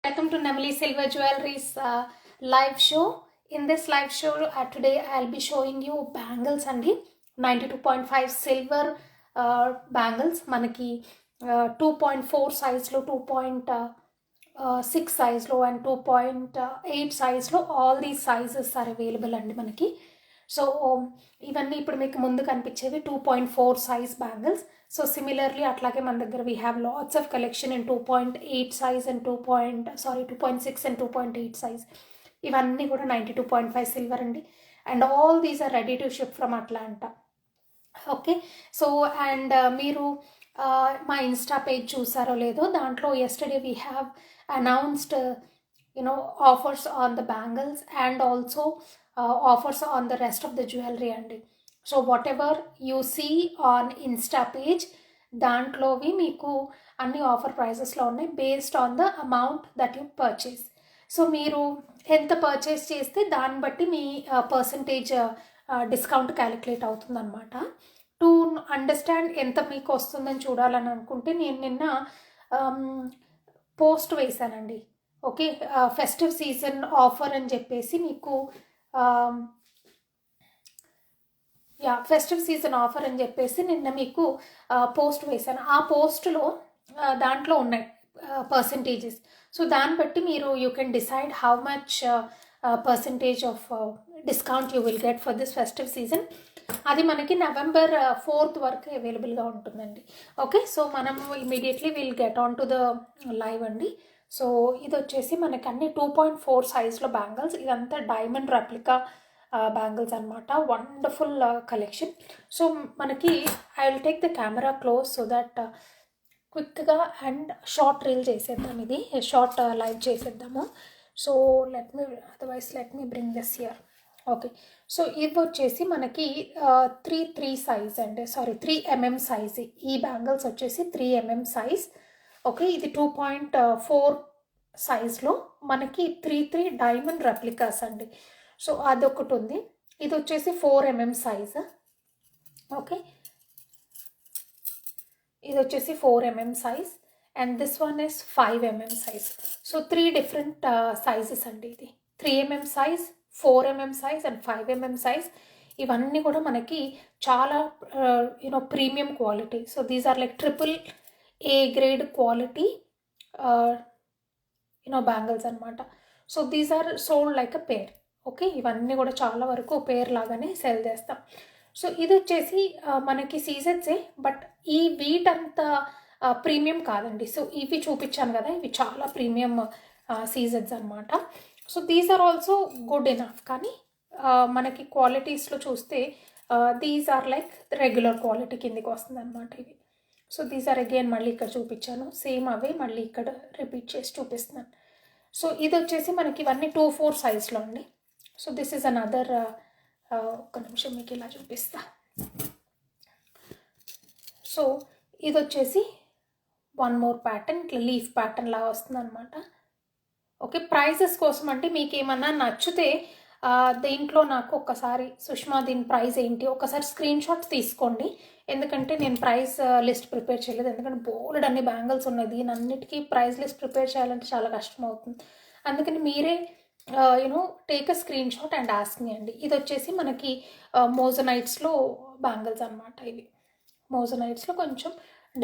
Welcome to Namili Silver Jewelry's live show. In this live show today I'll be showing you bangles andi 92.5 silver bangles manaki 2.4 size lo 2.6 size lo and 2.8 size lo all these sizes are available andi manaki. So ఇవన్నీ ఇప్పుడు మీకు ముందు కనిపించేవి 2.4 size bangles. So similarly అట్లాగే మన దగ్గర we have lots of collection in 2.8 size and 2.6 and 2.8 size. ఇవన్నీ కూడా 92.5 సిల్వర్ అండి. And all these are ready to ship from Atlanta. Okay, so and మీరు మా ఇన్స్టా పేజ్ చూసారో లేదో, దాంట్లో yesterday we have announced offers on the bangles and also offers on the rest of the jewelry andi. So whatever you see on insta page dantlovi meeku anni offer prices lo unnai based on the amount that you purchase. So meeru enta purchase cheste dan batti mee percentage discount calculate avutundi annamata. To understand enta meeku ostundani chudalani anukunte nenu ninna post vesanandi. Okay, festive season offer అని చెప్పేసి మీకు festive season offer అని చెప్పేసి నిన్న మీకు post వేశాను. ఆ పోస్ట్లో దాంట్లో ఉన్నాయి పర్సంటేజెస్. సో దాన్ని బట్టి మీరు you can decide how much percentage of discount you will get for this festive season. అది మనకి November 4th వరకు అవైలబుల్గా ఉంటుందండి. ఓకే, సో మనం immediately will get on to the live అండి. సో ఇది వచ్చేసి మనకి అన్ని 2.4 సైజ్లో బ్యాంగిల్స్. ఇదంతా డైమండ్ రెప్లికా బ్యాంగిల్స్ అనమాట. Wonderful collection. సో మనకి I will take the camera close so that క్విక్గా అండ్ షార్ట్ రీల్ చేసేద్దాం, ఇది షార్ట్ లైవ్ చేసేద్దాము. So let me bring this here. Okay, so ఇవి వచ్చేసి మనకి 3 సైజ్ అండి, 3 mm సైజ్. ఈ బ్యాంగిల్స్ వచ్చేసి 3 mm సైజ్. ఓకే, ఇది 2.4 సైజ్లో మనకి 3 డైమండ్ రెప్లికాస్ అండి. సో అదొకటి ఉంది. ఇది వచ్చేసి 4 mm సైజ్. ఓకే, ఇది వచ్చేసి 4 mm size and this one is 5 mm size. So 3 different sizes అండి. ఇది 3 mm size, 4 mm size and 5 mm size. ఇవన్నీ కూడా మనకి చాలా premium quality. So these are like A grade quality bangles అనమాట. So these are sold like a pair. Okay, ఇవన్నీ కూడా చాలా వరకు పేర్ లాగానే సెల్ చేస్తాం. సో ఇది వచ్చేసి మనకి సీజన్సే, బట్ ఈ వీటంతా ప్రీమియం కాదండి. సో ఇవి చూపించాను కదా, ఇవి చాలా ప్రీమియం సీజన్స్ అనమాట. So these are also good enough, కానీ మనకి క్వాలిటీస్లో చూస్తే these are like regular quality కిందికి వస్తుంది అనమాట ఇవి. సో దీస్ ఆర్ అగైన్ మళ్ళీ ఇక్కడ చూపించాను, సేమ్ అవే మళ్ళీ ఇక్కడ రిపీట్ చేసి చూపిస్తున్నాను. సో ఇది వచ్చేసి మనకి ఇవన్నీ 2.4 సైజ్లో అండి. సో దిస్ ఈజ్ అనదర్, ఒక్క నిమిషం మీకు ఇలా చూపిస్తా. సో ఇది వచ్చేసి వన్ మోర్ ప్యాటర్న్, ఇట్లా లీఫ్ ప్యాటర్న్ లాగా వస్తుంది అనమాట. ఓకే, ప్రైజెస్ కోసం అంటే మీకు ఏమన్నా నచ్చితే దీంట్లో నాకు ఒక్కసారి సుష్మా దీని ప్రైస్ ఏంటి ఒకసారి స్క్రీన్ షాట్ తీసుకోండి. ఎందుకంటే నేను ప్రైస్ లిస్ట్ ప్రిపేర్ చేయలేదు, ఎందుకంటే బోల్డ్ అన్ని బ్యాంగిల్స్ ఉన్నాయి. దీని అన్నిటికీ ప్రైస్ లిస్ట్ ప్రిపేర్ చేయాలంటే చాలా కష్టం అవుతుంది. అందుకని మీరే take a screen shot and ask me అండి. ఇది వచ్చేసి మనకి మోజనైట్స్లో బ్యాంగిల్స్ అనమాట. ఇవి మోజనైట్స్లో కొంచెం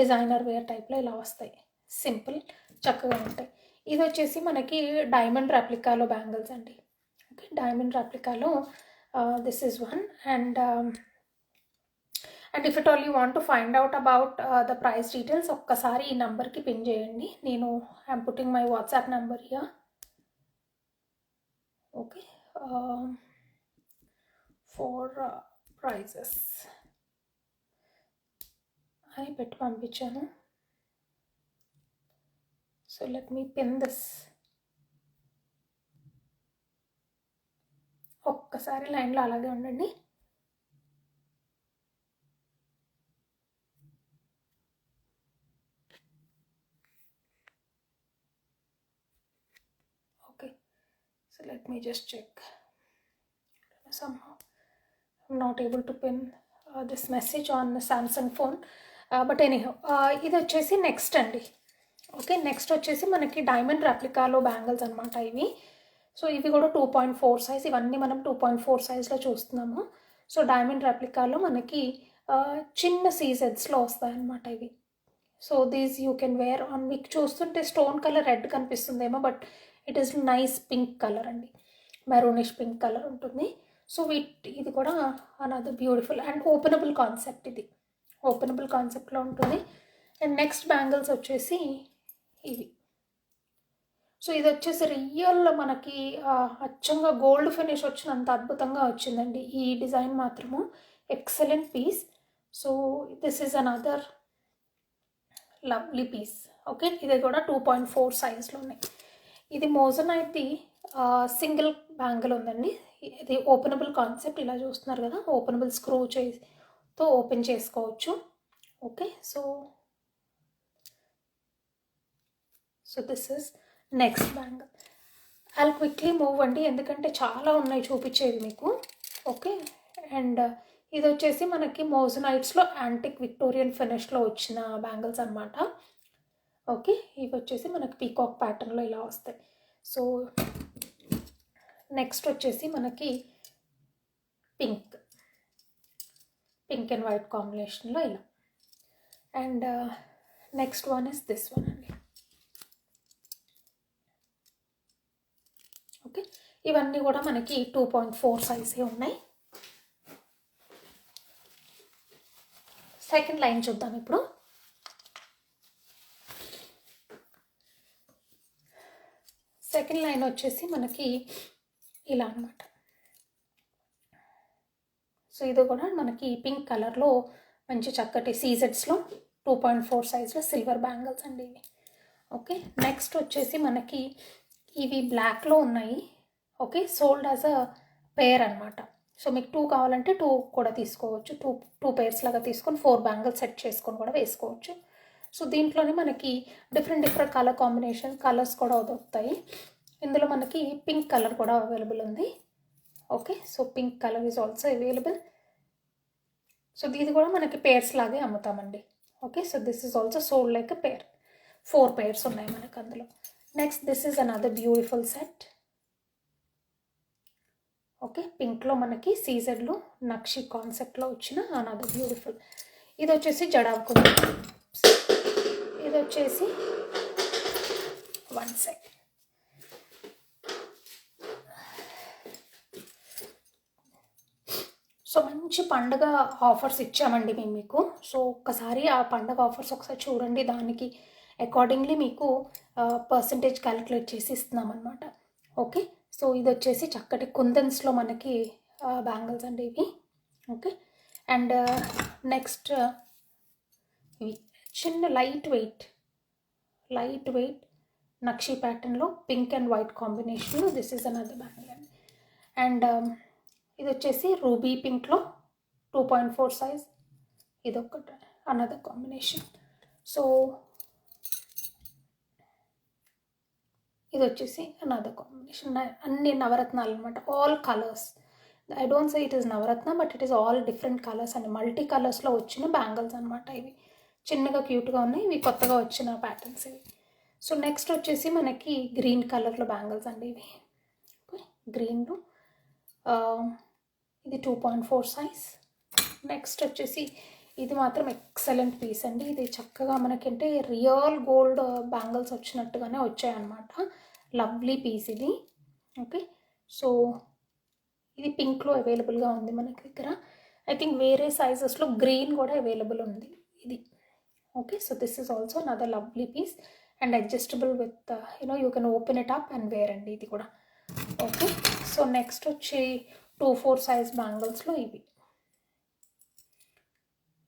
డిజైనర్ వేర్ టైప్లో ఇలా వస్తాయి, సింపుల్ చక్కగా ఉంటాయి. ఇది వచ్చేసి మనకి డైమండ్ రెప్లికాలో బ్యాంగిల్స్ అండి. ఓకే, డైమండ్ రెప్లికాలో this is one. And if it all you want to find out about the price details ఒక్కసారి ఈ నెంబర్కి పిన్ చేయండి. నేను I'm putting my WhatsApp number here. Okay, four prices అని పెట్టి పంపించాను. So let me pin this. ఒక్కసారి లైన్లో అలాగే ఉండండి. Okay, so let me just check. somehow I'm not able to pin this message on the Samsung phone, but anyhow ఇది వచ్చేసి next అండి. ఓకే, నెక్స్ట్ వచ్చేసి మనకి డైమండ్ రెప్లికాలో బ్యాంగిల్స్ అనమాట ఇవి. సో ఇవి కూడా 2.4 సైజ్, ఇవన్నీ మనం 2.4 సైజ్లో చూస్తున్నాము. సో డైమండ్ రెప్లికాలో మనకి చిన్న సీజెడ్స్లో వస్తాయన్నమాట ఇవి. So these you can wear on. మీకు చూస్తుంటే స్టోన్ కలర్ రెడ్ కనిపిస్తుందేమో, but it is nice pink colour అండి, మెరూనిష్ పింక్ కలర్ ఉంటుంది. సో ఇది కూడా another beautiful and openable concept, ఇది ఓపెనబుల్ కాన్సెప్ట్లో ఉంటుంది. అండ్ నెక్స్ట్ బ్యాంగిల్స్ వచ్చేసి ఇవి. సో ఇది వచ్చేసి రియల్ మనకి అచ్చంగా గోల్డ్ ఫినిష్ వచ్చినంత అద్భుతంగా వచ్చిందండి ఈ డిజైన్ మాత్రము. Excellent piece. So this is another lovely piece. Okay, ఇది కూడా 2.4 సైజ్లో ఉన్నాయి. ఇది మోజనైట్ సింగిల్ బ్యాంగిల్ ఉందండి. ఇది ఓపెనబుల్ కాన్సెప్ట్, ఇలా చూస్తున్నారు కదా, ఓపెనబుల్ స్క్రూ చేతో ఓపెన్ చేసుకోవచ్చు. Okay, so this is next bangle. I'll quickly move అండి, ఎందుకంటే చాలా ఉన్నాయి చూపించేది మీకు. ఓకే, అండ్ ఇది వచ్చేసి మనకి మోజనైట్స్లో యాంటిక్ విక్టోరియన్ ఫినిష్లో వచ్చిన బ్యాంగిల్స్ అనమాట. ఓకే, ఇవి వచ్చేసి మనకి పీకాక్ ప్యాటర్న్లో ఇలా వస్తాయి. సో నెక్స్ట్ వచ్చేసి మనకి పింక్ అండ్ వైట్ కాంబినేషన్లో ఇలా. And next one is this one అండి. ఓకే, ఇవన్నీ కూడా మనకి 2.4 సైజే ఉన్నాయి. సెకండ్ లైన్ చూద్దాం ఇప్పుడు. సెకండ్ లైన్ వచ్చేసి మనకి ఇలా అనమాట. సో ఇది కూడా మనకి పింక్ కలర్లో మంచి చక్కటి సీజెడ్స్లో 2.4 సైజ్లో సిల్వర్ బ్యాంగిల్స్ అండి ఇవి. ఓకే, నెక్స్ట్ వచ్చేసి మనకి ఇవి బ్లాక్లో ఉన్నాయి. ఓకే, సోల్డ్ యాజ్ అ పేర్ అనమాట. సో మీకు 2 కావాలంటే 2 కూడా తీసుకోవచ్చు. టూ పేర్స్ లాగా తీసుకొని 4 బ్యాంగిల్స్ సెట్ చేసుకొని కూడా వేసుకోవచ్చు. సో దీంట్లోనే మనకి డిఫరెంట్ కలర్ కాంబినేషన్ కలర్స్ కూడా దొరుకుతాయి. ఇందులో మనకి పింక్ కలర్ కూడా అవైలబుల్ ఉంది. Okay, so pink colour is also available. So ఇది కూడా మనకి పేర్స్ లాగే అమ్ముతామండి. Okay, so this is also sold like a pair. 4 pairs ఉన్నాయి మనకు అందులో. Next this is another beautiful set. Okay, పింక్లో మనకి సీజెడ్లో నక్షి కాన్సెప్ట్లో వచ్చిన అనదర్ బ్యూటిఫుల్. ఇది వచ్చేసి జడావుకుంది. ఇది వచ్చేసి 1 సెకండ్. సో మంచి పండుగ ఆఫర్స్ ఇచ్చామండి మేము మీకు. సో ఒక్కసారి ఆ పండుగ ఆఫర్స్ ఒకసారి చూడండి, దానికి అకార్డింగ్లీ మీకు పర్సంటేజ్ క్యాలిక్యులేట్ చేసి ఇస్తున్నాం అనమాట. ఓకే, సో ఇది వచ్చేసి చక్కటి కుందన్స్లో మనకి బ్యాంగిల్స్ అండి ఇవి. ఓకే, అండ్ నెక్స్ట్ ఇవి చిన్న లైట్ వెయిట్ నక్షి ప్యాటర్న్లో పింక్ అండ్ వైట్ కాంబినేషన్లో దిస్ ఈజ్ అనదర్ బ్యాంగిల్ అండి. అండ్ ఇది వచ్చేసి రూబీ పింక్లో 2.4 సైజ్. ఇది ఒకటి అనదర్ కాంబినేషన్. సో ఇది వచ్చేసి అనదర్ కాంబినేషన్. అన్ని నవరత్నాలు అనమాట, all colours. I don't say it is navaratna, but it is all different colours అండి, మల్టీ కలర్స్లో వచ్చిన బ్యాంగిల్స్ అనమాట ఇవి. చిన్నగా క్యూట్గా ఉన్నాయి, ఇవి కొత్తగా వచ్చిన ప్యాటర్న్స్ ఇవి. సో నెక్స్ట్ వచ్చేసి మనకి గ్రీన్ కలర్లో బ్యాంగిల్స్ అండి ఇవి. గ్రీన్లో ఇది 2.4 సైజ్. నెక్స్ట్ వచ్చేసి ఇది మాత్రం ఎక్సలెంట్ పీస్ అండి. ఇది చక్కగా మనకంటే రియల్ గోల్డ్ బ్యాంగిల్స్ వచ్చినట్టుగానే వచ్చాయన్నమాట. లవ్లీ పీస్ ఇది. ఓకే, సో ఇది పింక్లో అవైలబుల్గా ఉంది మనకి దగ్గర. ఐ థింక్ వేరే సైజెస్లో గ్రీన్ కూడా అవైలబుల్ ఉంది ఇది. Okay, so this is also another lovely piece and adjustable with you can open it up and wear అండి ఇది కూడా. ఓకే, సో నెక్స్ట్ వచ్చి 2.4 సైజ్ బ్యాంగిల్స్లో ఇవి.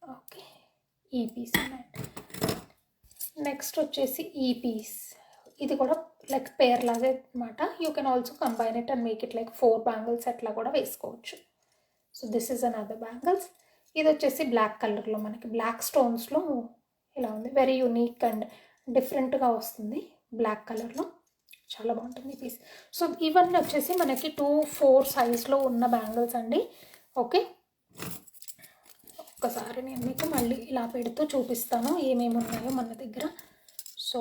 ఓకే, ఈ పీస్ అన్నమాట. నెక్స్ట్ వచ్చేసి ఈ పీస్, ఇది కూడా లైక్ పేర్ లాగే అనమాట. You can also combine it and make it like 4 bangles అట్లా కూడా వేసుకోవచ్చు. So this is another bangles. ఇది వచ్చేసి బ్లాక్ కలర్లో మనకి బ్లాక్ స్టోన్స్లో ఇలా ఉంది. వెరీ యూనిక్ అండ్ డిఫరెంట్గా వస్తుంది బ్లాక్ కలర్లో, చాలా బాగుంటుంది పీస్. సో ఇవన్నీ వచ్చేసి మనకి 2.4 సైజ్లో ఉన్న బ్యాంగిల్స్ అండి. ఓకే, ఒక్కసారి నేను మీకు మళ్ళీ ఇలా పెడుతూ చూపిస్తాను ఏమేమి ఉన్నాయో మన దగ్గర. సో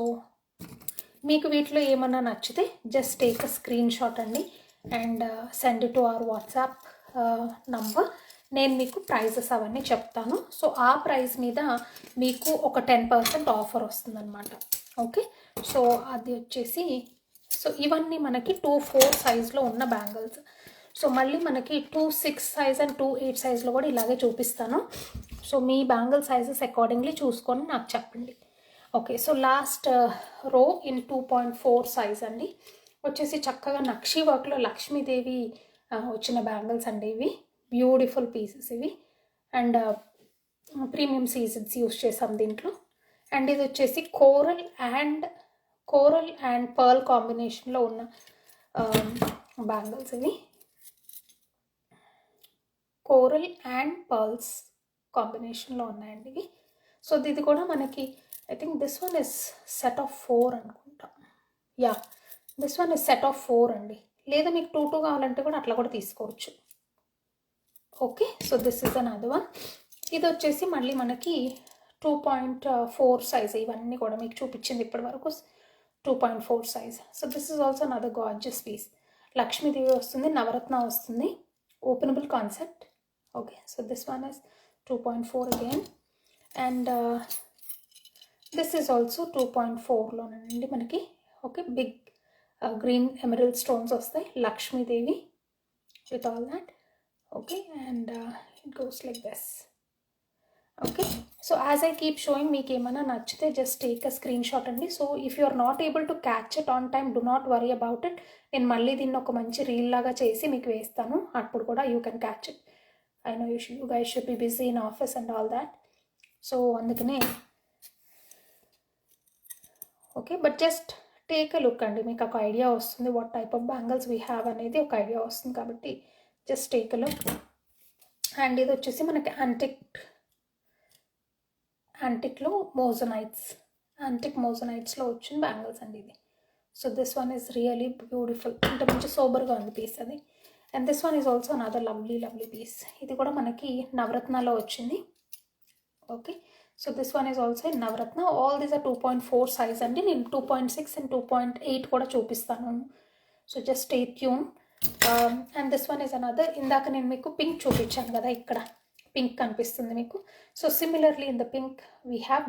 మీకు వీటిలో ఏమన్నా నచ్చితే just take a screenshot అండి and send it to our WhatsApp number. నేను మీకు ప్రైజెస్ అవన్నీ చెప్తాను. సో ఆ ప్రైస్ మీద మీకు ఒక 10% ఆఫర్ వస్తుందన్నమాట. ఓకే, సో అది వచ్చేసి సో ఇవన్నీ మనకి 2-4 సైజ్లో ఉన్న బ్యాంగిల్స్. సో మళ్ళీ మనకి 2-6 సైజ్ అండ్ 2-8 సైజ్లో కూడా ఇలాగే చూపిస్తాను. సో మీ బ్యాంగిల్ సైజెస్ అకార్డింగ్లీ చూసుకొని నాకు చెప్పండి. ఓకే, సో లాస్ట్ రో ఇన్ 2.4 సైజ్ అండి. వచ్చేసి చక్కగా నక్షి వర్క్లో లక్ష్మీదేవి వచ్చిన బ్యాంగిల్స్ అండి. ఇవి బ్యూటిఫుల్ పీసెస్ ఇవి అండ్ ప్రీమియం సీజన్స్ యూస్ చేసాం దీంట్లో. అండ్ ఇది వచ్చేసి కోరల్ అండ్ పర్ల్ కాంబినేషన్లో ఉన్న బ్యాంగిల్స్ ఇవి. కోరల్ అండ్ పర్ల్స్ కాంబినేషన్లో ఉన్నాయండి ఇవి. సో ఇది కూడా మనకి I think this one is set of 4 అనుకుంటా. Yeah, this one is set of 4 అండి. లేదా మీకు 2 కావాలంటే కూడా అట్లా కూడా తీసుకోవచ్చు. Okay, so this is another one. ఇది వచ్చేసి మళ్ళీ మనకి 2.4 సైజ్. ఇవన్నీ కూడా మీకు చూపించింది ఇప్పటి వరకు 2.4 size. So this is also another gorgeous piece. Lakshmidevi వస్తుంది, నవరత్న వస్తుంది, openable concept. Okay, so this one is 2.4 again and this is also 2.4లోనండి మనకి. Okay, big green emerald stones వస్తాయి, Lakshmidevi with all that. Okay, and it goes like this. Okay, so as I keep showing మీకు ఏమైనా నచ్చితే just take a screenshot అండి. So if you are not able to catch it on time, do not worry about it. నేను మళ్ళీ దీన్ని ఒక మంచి reel లాగా చేసి మీకు వేస్తాను, అప్పుడు కూడా you can catch it. I know you guys should be busy in office and all that. So అందుకనే okay, but just take a look అండి, మీకు ఒక ఐడియా వస్తుంది what type of bangles we have అనేది ఒక ఐడియా వస్తుంది. కాబట్టి just take a look. And ఇది వచ్చేసి మనకి యాంటిక్లో మోజనైట్స్లో వచ్చిన బ్యాంగిల్స్ అండి ఇది. So this one is really beautiful, అంటే మంచి సోబర్గా ఉంది పీస్ అది. And this one is also another lovely piece. ఇది కూడా మనకి నవరత్నాలో వచ్చింది. Okay, so this one is also in navaratna. All these are 2.4 size అండి. నేను 2.6 అండ్ 2.8 కూడా చూపిస్తాను. So just stay tune. And this one is another. ఇందాక నేను మీకు పింక్ చూపించాను కదా, ఇక్కడ పింక్ కనిపిస్తుంది మీకు. So similarly in the pink we have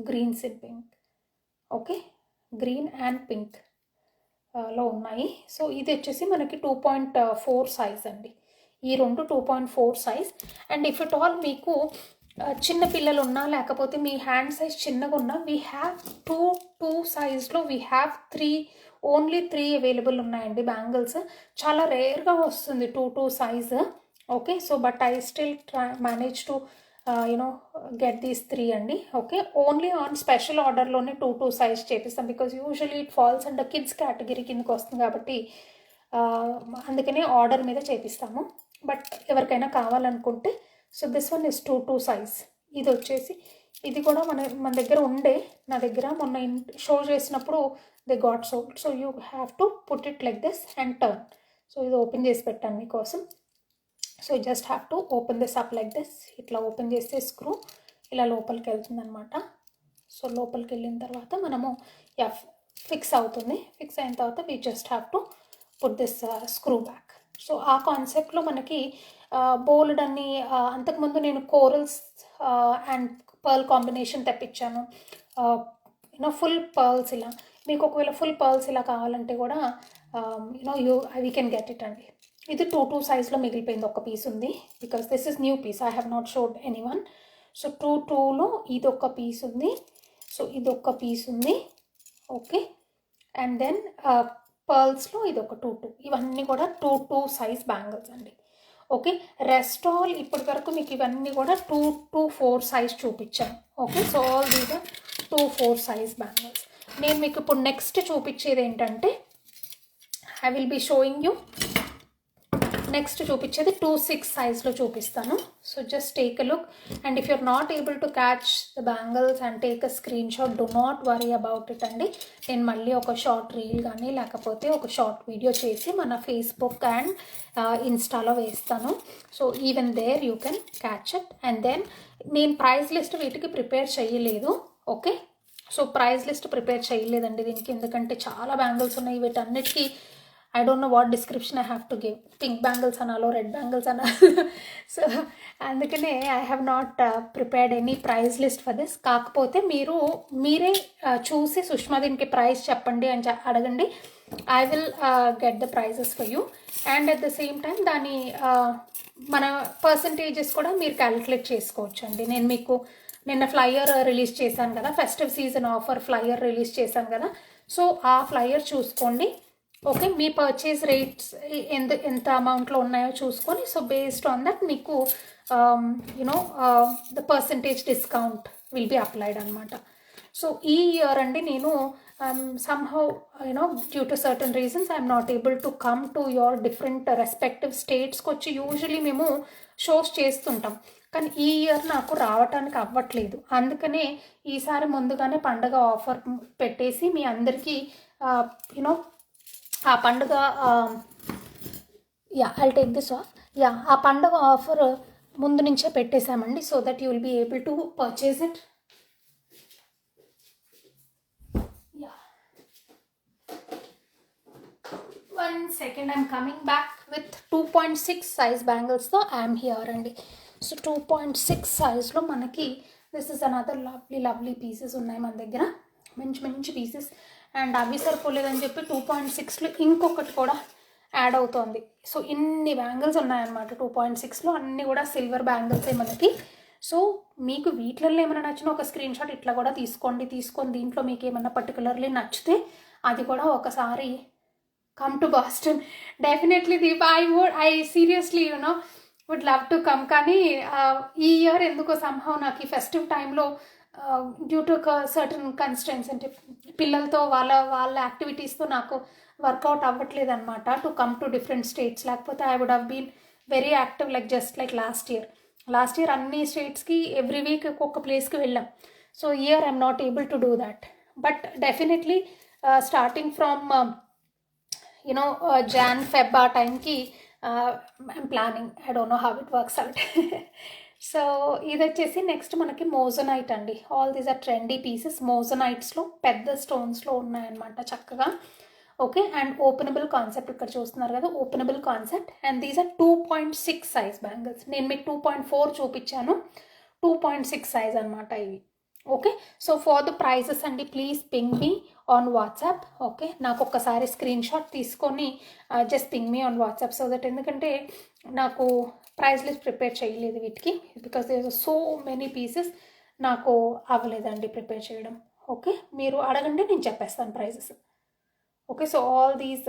greens in pink. Okay, green and pink లో ఉన్నాయి. సో ఇది వచ్చేసి మనకి 2.4 సైజ్ అండి. ఈ రెండు 2.4 size. And if it all మీకు చిన్న పిల్లలు ఉన్నా లేకపోతే మీ హ్యాండ్ సైజ్ చిన్నగా ఉన్నా వీ హ్యావ్ 2 సైజ్లో వీ హ్యావ్ 3 అవైలబుల్ ఉన్నాయండి బ్యాంగిల్స్. చాలా రేర్గా వస్తుంది 2 size. Okay, so but I still manage to get these 3 అండి. ఓకే, ఓన్లీ ఆన్ స్పెషల్ ఆర్డర్లోనే 2 సైజ్ చేపిస్తాం, because usually it falls and kids category కిందకి వస్తుంది కాబట్టి అందుకనే ఆర్డర్ మీద చేపిస్తాము. బట్ ఎవరికైనా కావాలనుకుంటే so this one is 2 size. ఇది వచ్చేసి ఇది కూడా మన దగ్గర ఉండే, నా దగ్గర మొన్న షో చేసినప్పుడు they got sold. So you have to put it like this and turn. So ఇది ఓపెన్ చేసి పెట్టాను మీకోసం. So just have to open this up like this. ఇట్లా ఓపెన్ చేస్తే స్క్రూ ఇలా లోపలికి వెళ్తుంది అనమాట. సో లోపలికి వెళ్ళిన తర్వాత మనము ఫిక్స్ అవుతుంది. ఫిక్స్ అయిన తర్వాత we just have to put this screw back. So ఆ కాన్సెప్ట్లో మనకి బోల్డ్ అన్ని అంతకుముందు నేను కోరల్స్ అండ్ పర్ల్ కాంబినేషన్ తెప్పించాను. ఫుల్ పర్ల్స్ ఇలా. మీకు ఒకవేళ ఫుల్ పర్ల్స్ ఇలా కావాలంటే కూడా వీ కెన్ గెట్ ఇట్ అండి. ఇది 2 సైజ్లో మిగిలిపోయింది, ఒక పీస్ ఉంది, because this is new piece. I have not showed any one. So 2లో ఇది ఒక పీస్ ఉంది. సో ఇది ఒక పీస్ ఉంది. ఓకే, అండ్ దెన్ పర్ల్స్లో ఇది ఒక 2 ఇవన్నీ కూడా 2 సైజ్ బ్యాంగిల్స్ అండి. ఓకే, రెస్ట్ ఆల్ ఇప్పటి వరకు మీకు ఇవన్నీ కూడా 2-4 సైజ్ చూపించాను. Okay, so all these are 2-4 size bangles. నేను మీకు ఇప్పుడు నెక్స్ట్ చూపించేది ఏంటంటే I will be showing you next చూపించేది 2-6 సైజ్లో చూపిస్తాను. So just take a look. And if you're not able to catch the bangles and take a screenshot, do not worry about it అండి. నేను మళ్ళీ ఒక short reel కానీ లేకపోతే ఒక షార్ట్ వీడియో చేసి మన ఫేస్బుక్ అండ్ ఇన్స్టాలో వేస్తాను. So even there you can catch it. And then నేను ప్రైస్ లిస్ట్ వీటికి ప్రిపేర్ చేయలేదు. Okay, so price list prepare చేయలేదండి దీనికి, ఎందుకంటే చాలా బ్యాంగిల్స్ ఉన్నాయి. వీటన్నిటికీ I don't know what description I have to give. Pink bangles అనాలో, రెడ్ బ్యాంగిల్స్ అనాలో. సో అందుకనే I have not prepared any price list for this. కాకపోతే మీరే చూసి సుష్మా దీనికి ప్రైస్ చెప్పండి అని అడగండి. I will get the prices for you. And at the same time దాని మన పర్సంటేజెస్ కూడా మీరు క్యాలిక్యులేట్ చేసుకోవచ్చు అండి. నేను మీకు నిన్న ఫ్లైయర్ రిలీజ్ చేశాను కదా, festive season offer flyer release చేశాను కదా. సో ఆ ఫ్లైయర్ చూసుకోండి. ఓకే, మీ పర్చేజ్ రేట్స్ ఎంత అమౌంట్లో ఉన్నాయో చూసుకొని, సో బేస్డ్ ఆన్ దట్ మీకు you know the percentage discount will be applied అనమాట. సో ఈ ఇయర్ అండి నేను somehow due to certain reasons I'm not able to come to your different respective states వచ్చి usually మేము షోస్ చేస్తుంటాం, కానీ ఈ ఇయర్ నాకు రావటానికి అవ్వట్లేదు. అందుకనే ఈసారి ముందుగానే పండుగ ఆఫర్ పెట్టేసి మీ అందరికీ ఆ పండుగ ఐల్ టేక్ దిస్ ఆఫ్ ఆ పండుగ ఆఫర్ ముందు నుంచే పెట్టేశామండి, so that you will be able to purchase it. One second, I'm coming back with 2.6 size bangles. So I'm here అండి. సో 2.6 sizeలో మనకి this is another lovely pieces ఉన్నాయి మన దగ్గర, మంచి పీసెస్. అండ్ అవి సరిపోలేదని చెప్పి 2.6లో ఇంకొకటి కూడా యాడ్ అవుతోంది. సో ఇన్ని బ్యాంగిల్స్ ఉన్నాయన్నమాట 2.6లో, అన్నీ కూడా సిల్వర్ బ్యాంగిల్సే మనకి. సో మీకు వీటిల్లో ఏమైనా నచ్చిన ఒక స్క్రీన్ షాట్ ఇట్లా కూడా తీసుకొని దీంట్లో మీకు ఏమైనా పర్టికులర్లీ నచ్చితే అది కూడా ఒకసారి come to Boston. Definitely Deep, I seriously would love to come. కానీ ఈ ఇయర్ ఎందుకో somehow నాకు ఈ ఫెస్టివ్ టైంలో డ్యూ టు సర్టన్ కన్స్టెంట్స్ అంటే పిల్లలతో వాళ్ళ యాక్టివిటీస్తో నాకు వర్కౌట్ అవ్వట్లేదు అనమాట to come to different states. లేకపోతే I would have been very active just like last year అన్ని స్టేట్స్కి ఎవ్రీ వీక్ ఒక్కొక్క ప్లేస్కి వెళ్ళాం. So year I'm not able to do that. But definitely starting from Jan, Feb ఆ టైంకి I'm planning. I don't know how it works out. So ఇది వచ్చేసి next మనకి మోజనైట్ అండి. All these are trendy pieces. మోజనైట్స్లో పెద్ద స్టోన్స్లో ఉన్నాయన్నమాట చక్కగా. ఓకే, అండ్ ఓపెనబుల్ కాన్సెప్ట్ ఇక్కడ చూస్తున్నారు కదా, openable concept. And these are 2.6 size bangles. నేను మీకు 2.4 చూపించాను, 2.6 సైజ్ అనమాట ఇవి. Okay, so for the prices అండి please ping me on WhatsApp. Okay, నాకు ఒక్కసారి స్క్రీన్ షాట్ తీసుకొని just ping me on WhatsApp so that, ఎందుకంటే నాకు ప్రైస్ లిస్ట్ ప్రిపేర్ చేయలేదు వీటికి, because there are so many pieces, నాకు అవ్వలేదండి ప్రిపేర్ చేయడం. ఓకే, మీరు అడగండి నేను చెప్పేస్తాను prices. Okay, so all these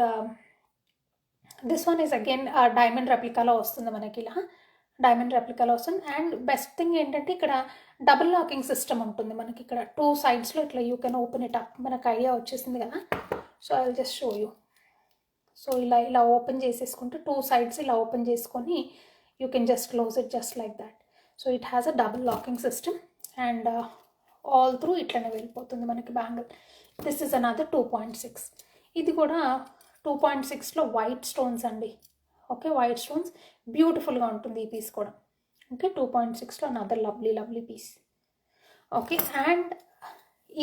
this one is again diamond రెప్లికాలో వస్తుంది మనకి, ఇలా డైమండ్ రెప్లికాలో వస్తుంది. అండ్ బెస్ట్ థింగ్ ఏంటంటే ఇక్కడ డబుల్ లాకింగ్ సిస్టమ్ ఉంటుంది మనకి. ఇక్కడ 2 సైడ్స్లో ఇట్లా you can open it up. మనకు ఐడియా వచ్చేసింది కదా. So I will just show you. So ఇలా ఓపెన్ చేసేసుకుంటే 2 సైడ్స్ ఇలా ఓపెన్ చేసుకొని you can just close it just like that. So it has a double locking system and all through ఇట్లనే వెళ్ళిపోతుంది మనకి బ్యాంగిల్. This is another 2.6. ఇది కూడా 2.6లో వైట్ స్టోన్స్ అండి. ఓకే, వైట్ స్టోన్స్ బ్యూటిఫుల్గా ఉంటుంది ఈ పీస్ కూడా. ఓకే, 2.6లో another lovely piece. Okay, and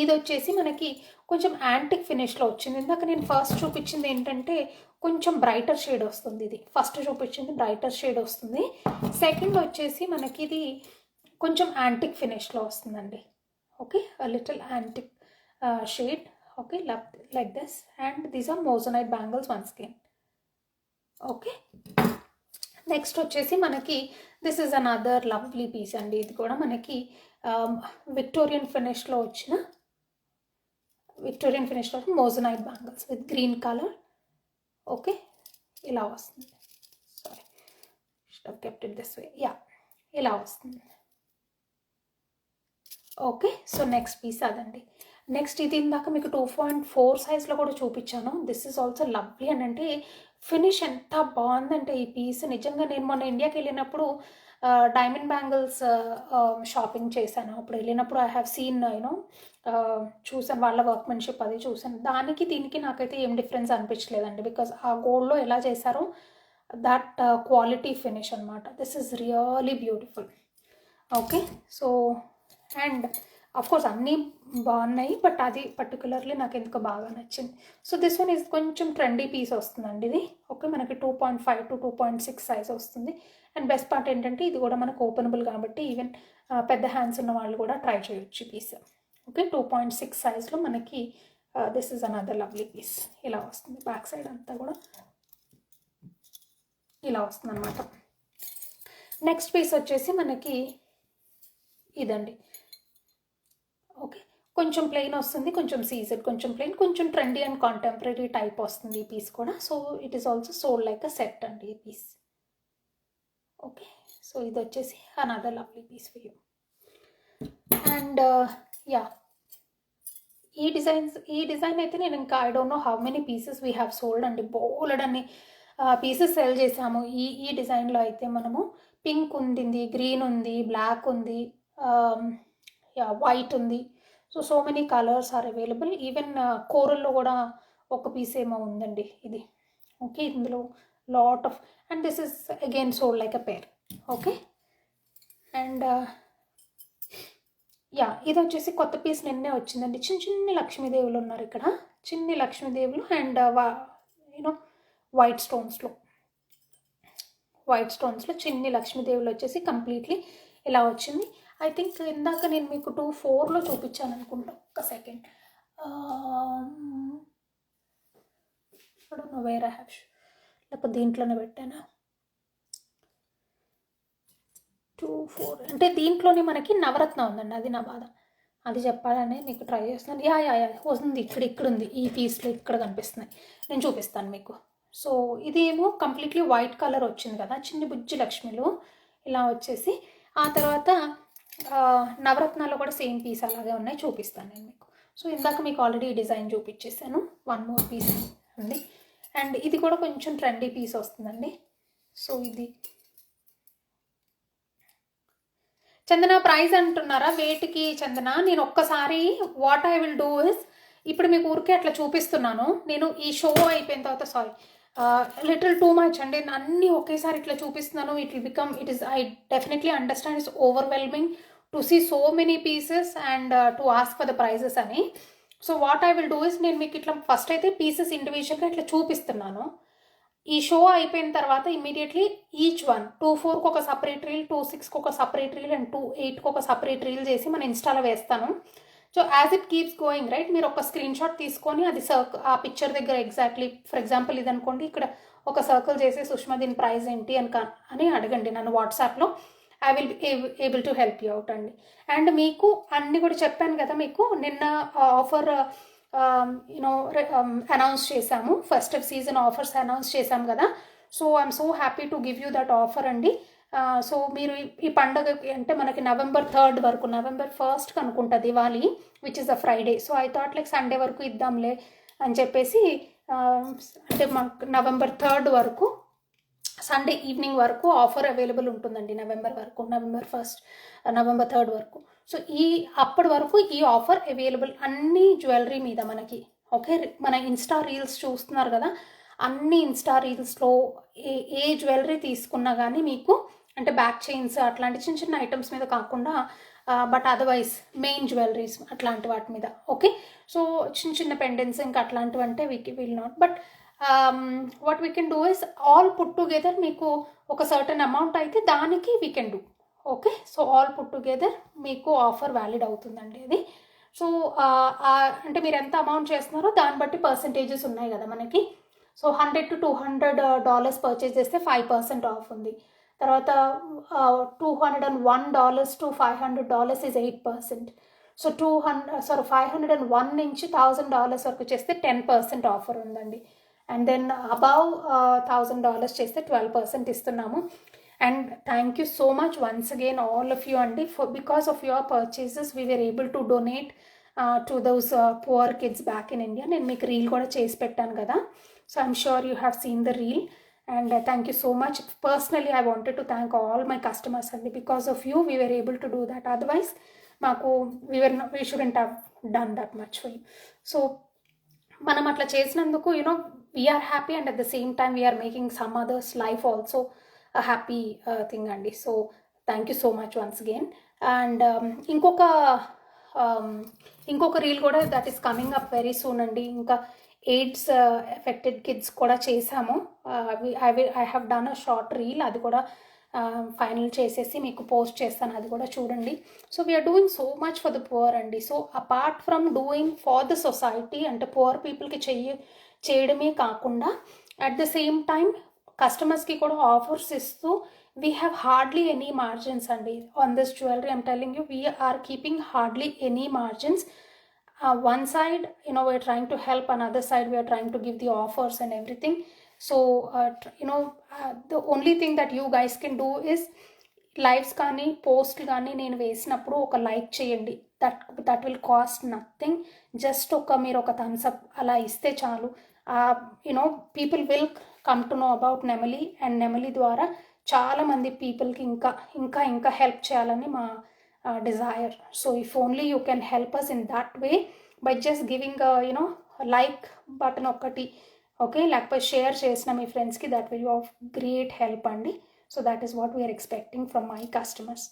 ఇది వచ్చేసి మనకి కొంచెం యాంటిక్ ఫినిష్లో వచ్చింది. ఇందాక నేను ఫస్ట్ చూపించింది ఏంటంటే కొంచెం బ్రైటర్ షేడ్ వస్తుంది. ఇది ఫస్ట్ చూపించింది బ్రైటర్ షేడ్ వస్తుంది. సెకండ్ వచ్చేసి మనకి ఇది కొంచెం యాంటిక్ ఫినిష్లో వస్తుందండి. Okay, little antique shade. Okay, like this. And these are moissanite bangles once again. Okay, next వచ్చేసి మనకి this is another lovely piece అండి. ఇది కూడా మనకి విక్టోరియన్ ఫినిష్లో వచ్చిన moissanite bangles with green colour. Okay, ఇలా వస్తుంది. Sorry, should have kept it this way. ఇలా వస్తుంది. ఓకే, సో నెక్స్ట్ పీస్ అదండి. నెక్స్ట్ ఇది ఇందాక మీకు 2.4 సైజ్లో కూడా చూపించాను. This is also lovely. అని అంటే ఫినిష్ ఎంత బాగుందంటే ఈ పీస్ నిజంగా. నేను మొన్న ఇండియాకి వెళ్ళినప్పుడు డైమండ్ బ్యాంగిల్స్ షాపింగ్ చేశాను. అప్పుడు వెళ్ళినప్పుడు ఐ హ్యావ్ సీన్ చూసాను వాళ్ళ వర్క్మెన్షిప్, అది చూసాను. దానికి దీనికి నాకైతే ఏం డిఫరెన్స్ అనిపించలేదండి, బికాజ్ ఆ గోల్డ్లో ఎలా చేశారో దట్ క్వాలిటీ ఫినిష్ అనమాట. This is really beautiful. Okay, so and of course అన్నీ బాగున్నాయి, బట్ అది పర్టికులర్లీ నాకు ఎందుకో బాగా నచ్చింది. సో దిస్ వన్ ఈజ్ కొంచెం ట్రెండీ పీస్ వస్తుందండి ఇది. ఓకే, మనకి 2.5 to 2.6 సైజ్ వస్తుంది. అండ్ బెస్ట్ పార్ట్ ఏంటంటే ఇది కూడా మనకు ఓపెనబుల్ కాబట్టి ఈవెన్ పెద్ద హ్యాండ్స్ ఉన్న వాళ్ళు కూడా ట్రై చేయొచ్చు పీస్. ఓకే, 2.6 సైజ్లో మనకి this is another lovely piece. ఇలా వస్తుంది, బ్యాక్ సైడ్ అంతా కూడా ఇలా వస్తుంది అనమాట. నెక్స్ట్ పీస్ వచ్చేసి మనకి ఇదండి. ఓకే, కొంచెం ప్లెయిన్ వస్తుంది, కొంచెం సీజెడ్, కొంచెం ప్లెయిన్, కొంచెం ట్రెండీ అండ్ కాంటెంపరీ టైప్ వస్తుంది ఈ పీస్ కూడా. So it is also sold like a set అండి ఈ పీస్. ఓకే, సో ఇది వచ్చేసి another lovely piece for you. And yeah, ఈ డిజైన్ అయితే నేను ఇంకా I don't know how many pieces we have sold అండి. బోల్డ్ అని పీసెస్ సెల్ చేసాము. ఈ డిజైన్లో అయితే మనము పింక్ ఉంది, గ్రీన్ ఉంది, బ్లాక్ ఉంది, వైట్ ఉంది. So many colours are available. Even కోరల్లో కూడా ఒక పీస్ ఏమో ఉందండి ఇది. ఓకే, ఇందులో lot of, and this is again sold like a pair. Okay, and yeah, ఇది వచ్చేసి కొత్త పీస్ నిన్నే వచ్చిందండి. చిన్ని లక్ష్మీదేవులు ఉన్నారు ఇక్కడ, చిన్ని లక్ష్మీదేవులు. అండ్ యూనో వైట్ స్టోన్స్లో చిన్ని లక్ష్మీదేవులు వచ్చేసి కంప్లీట్లీ ఇలా వచ్చింది. ఐ థింక్ ఇందాక నేను మీకు 2.4లో చూపించాను అనుకుంటా. ఒక్క సెకండ్, వేరే హ్యాష్ లేకపోతే దీంట్లోనే పెట్టానా. 2.4 అంటే దీంట్లోనే మనకి నవరత్న ఉందండి, అది నా బాధ. అది చెప్పాలని మీకు ట్రై చేస్తున్నాను. యా వస్తుంది, ఇక్కడ ఉంది, ఈ పీస్లో ఇక్కడ కనిపిస్తున్నాయి, నేను చూపిస్తాను మీకు. సో ఇది ఏమో కంప్లీట్లీ వైట్ కలర్ వచ్చింది కదా, చిన్ని బుజ్జి లక్ష్మిలు ఇలా వచ్చేసి. ఆ తర్వాత నవరత్నాలు కూడా సేమ్ పీస్ అలాగే ఉన్నాయి, చూపిస్తాను నేను మీకు. సో ఇందాక మీకు ఆల్రెడీ డిజైన్ చూపించేసాను, 1 more పీస్ ఉంది. అండ్ ఇది కూడా కొంచెం ట్రెండీ పీస్ వస్తుందండి. సో ఇది చందన ప్రైస్ అంటున్నారా వెయిట్కి? చందన, నేను ఒక్కసారి what I will do is, ఇప్పుడు మీకు ఊరికే అట్లా చూపిస్తున్నాను. నేను ఈ షో అయిపోయిన తర్వాత, సారీ లిటిల్ టూ మచ్ అండి, అన్నీ ఒకేసారి ఇట్లా చూపిస్తున్నాను. It is I definitely understand it's overwhelming to see so many pieces and to ask for the prices అని. So what I will do is, నేను మీకు ఇట్లా ఫస్ట్ అయితే పీసెస్ ఇండివిజువల్గా ఇట్లా చూపిస్తున్నాను. ఈ షో అయిపోయిన తర్వాత ఇమీడియట్లీ ఈచ్ వన్ 2.4కి ఒక సపరేట్ రీల్, 2.6కి ఒక సపరేట్ రీల్, అండ్ 2.8కి ఒక సపరేట్ రీల్ చేసి మన ఇన్స్టాలో వేస్తాను. So as it keeps going right, మీరు ఒక స్క్రీన్ షాట్ తీసుకొని అది ఆ పిక్చర్ దగ్గర ఎగ్జాక్ట్లీ, ఫర్ ఎగ్జాంపుల్ ఇది అనుకోండి, ఇక్కడ ఒక సర్కిల్ చేసి సుష్మా దీని ప్రైస్ ఏంటి అని అడగండి నన్ను వాట్సాప్లో. I will be able to help you out అండి. అండ్ మీకు అన్నీ కూడా చెప్పాను కదా, మీకు నిన్న ఆఫర్ అనౌన్స్ చేశాము, ఫెస్టివ్ సీజన్ ఆఫర్స్ అనౌన్స్ చేశాం కదా. So I'm so happy to give you that offer అండి. సో మీరు ఈ పండుగకి అంటే మనకి November 3rd వరకు, November 1st అనుకుంటా Diwali, which is a Friday. So I thought like Sunday వరకు ఇద్దాంలే అని చెప్పేసి, అంటే మాకు November 3rd వరకు, సండే ఈవినింగ్ వరకు ఆఫర్ అవైలబుల్ ఉంటుందండి. November 1st, November 3rd వరకు. సో అప్పటి వరకు ఈ ఆఫర్ అవైలబుల్ అన్ని జ్యువెలరీ మీద మనకి. ఓకే, మన ఇన్స్టా రీల్స్ చూస్తున్నారు కదా, అన్ని ఇన్స్టా రీల్స్లో ఏ జ్యువెలరీ తీసుకున్నా కానీ మీకు, అంటే బ్యాక్ చైన్స్ అట్లాంటి చిన్న చిన్న ఐటమ్స్ మీద కాకుండా, బట్ అదర్వైజ్ మెయిన్ జ్యువెలరీస్ అట్లాంటి వాటి మీద. ఓకే, సో చిన్న చిన్న పెండెంట్స్ ఇంకా అట్లాంటివి అంటే will not, but what we can do is all put together మీకు ఒక సర్టన్ అమౌంట్ అయితే దానికి we can do. Okay, so all put together మీకు ఆఫర్ వ్యాలిడ్ అవుతుందండి అది. సో అంటే మీరు ఎంత అమౌంట్ చేస్తున్నారో దాన్ని బట్టి పర్సంటేజెస్ ఉన్నాయి కదా మనకి. సో $100 to $200 పర్చేజ్ చేస్తే 5% ఆఫ్ ఉంది. తర్వాత $201 to $500 is 8%. సో 501 నుంచి $1000 వరకు చేస్తే 10% ఆఫర్ ఉందండి. అండ్ దెన్ అబౌవ్ $1000 చేస్తే 12% ఇస్తున్నాము. And thank you so much once again all of you అండి, because of your purchases we were able to donate to those poor kids back in India. నేను మీకు reel కూడా చేసి పెట్టాను కదా, so I'm sure you have seen the reel. And thank you so much. Personally I wanted to thank all my customers అండి, because of you we were able to do that. Otherwise మాకు we shouldn't have done that much for you. So మనం అట్లా చేసినందుకు we are happy, and at the same time we are making some others life also a happy thing అండి. So thank you so much once again. And ఇంకొక ఇంకొక reel కూడా that is coming up very soon అండి. ఇంకా AIDS affected kids కూడా చేసాము. I have done a short reel, అది కూడా ఫైనల్ చేసేసి మీకు పోస్ట్ చేస్తాను, అది కూడా చూడండి. So we are doing so much for the poor అండి. So apart from doing for the society అంటే పువర్ పీపుల్కి చేయడమే కాకుండా అట్ ద సేమ్ టైం కస్టమర్స్కి కూడా ఆఫర్స్ ఇస్తూ we have hardly any margins అండి on this jewelry. I'm telling you, we are keeping hardly any margins. One side, we're trying to help, another side we are trying to give the offers and everything. So the only thing that you guys can do is lives కానీ post కానీ నేను వేసినప్పుడు ఒక like చేయండి. That will cost nothing. Just మీరు ఒక thumbs up అలా ఇస్తే చాలు. People will come to know about Nemali, and Nemali ద్వారా చాలామంది పీపుల్కి ఇంకా హెల్ప్ చేయాలని మా desire. So if only you can help us in that way by just giving like button ఒక్కటి, ఓకే, లేకపోతే షేర్ చేసిన మీ ఫ్రెండ్స్కి, that will of great help అండి. So that is what we're expecting from my customers.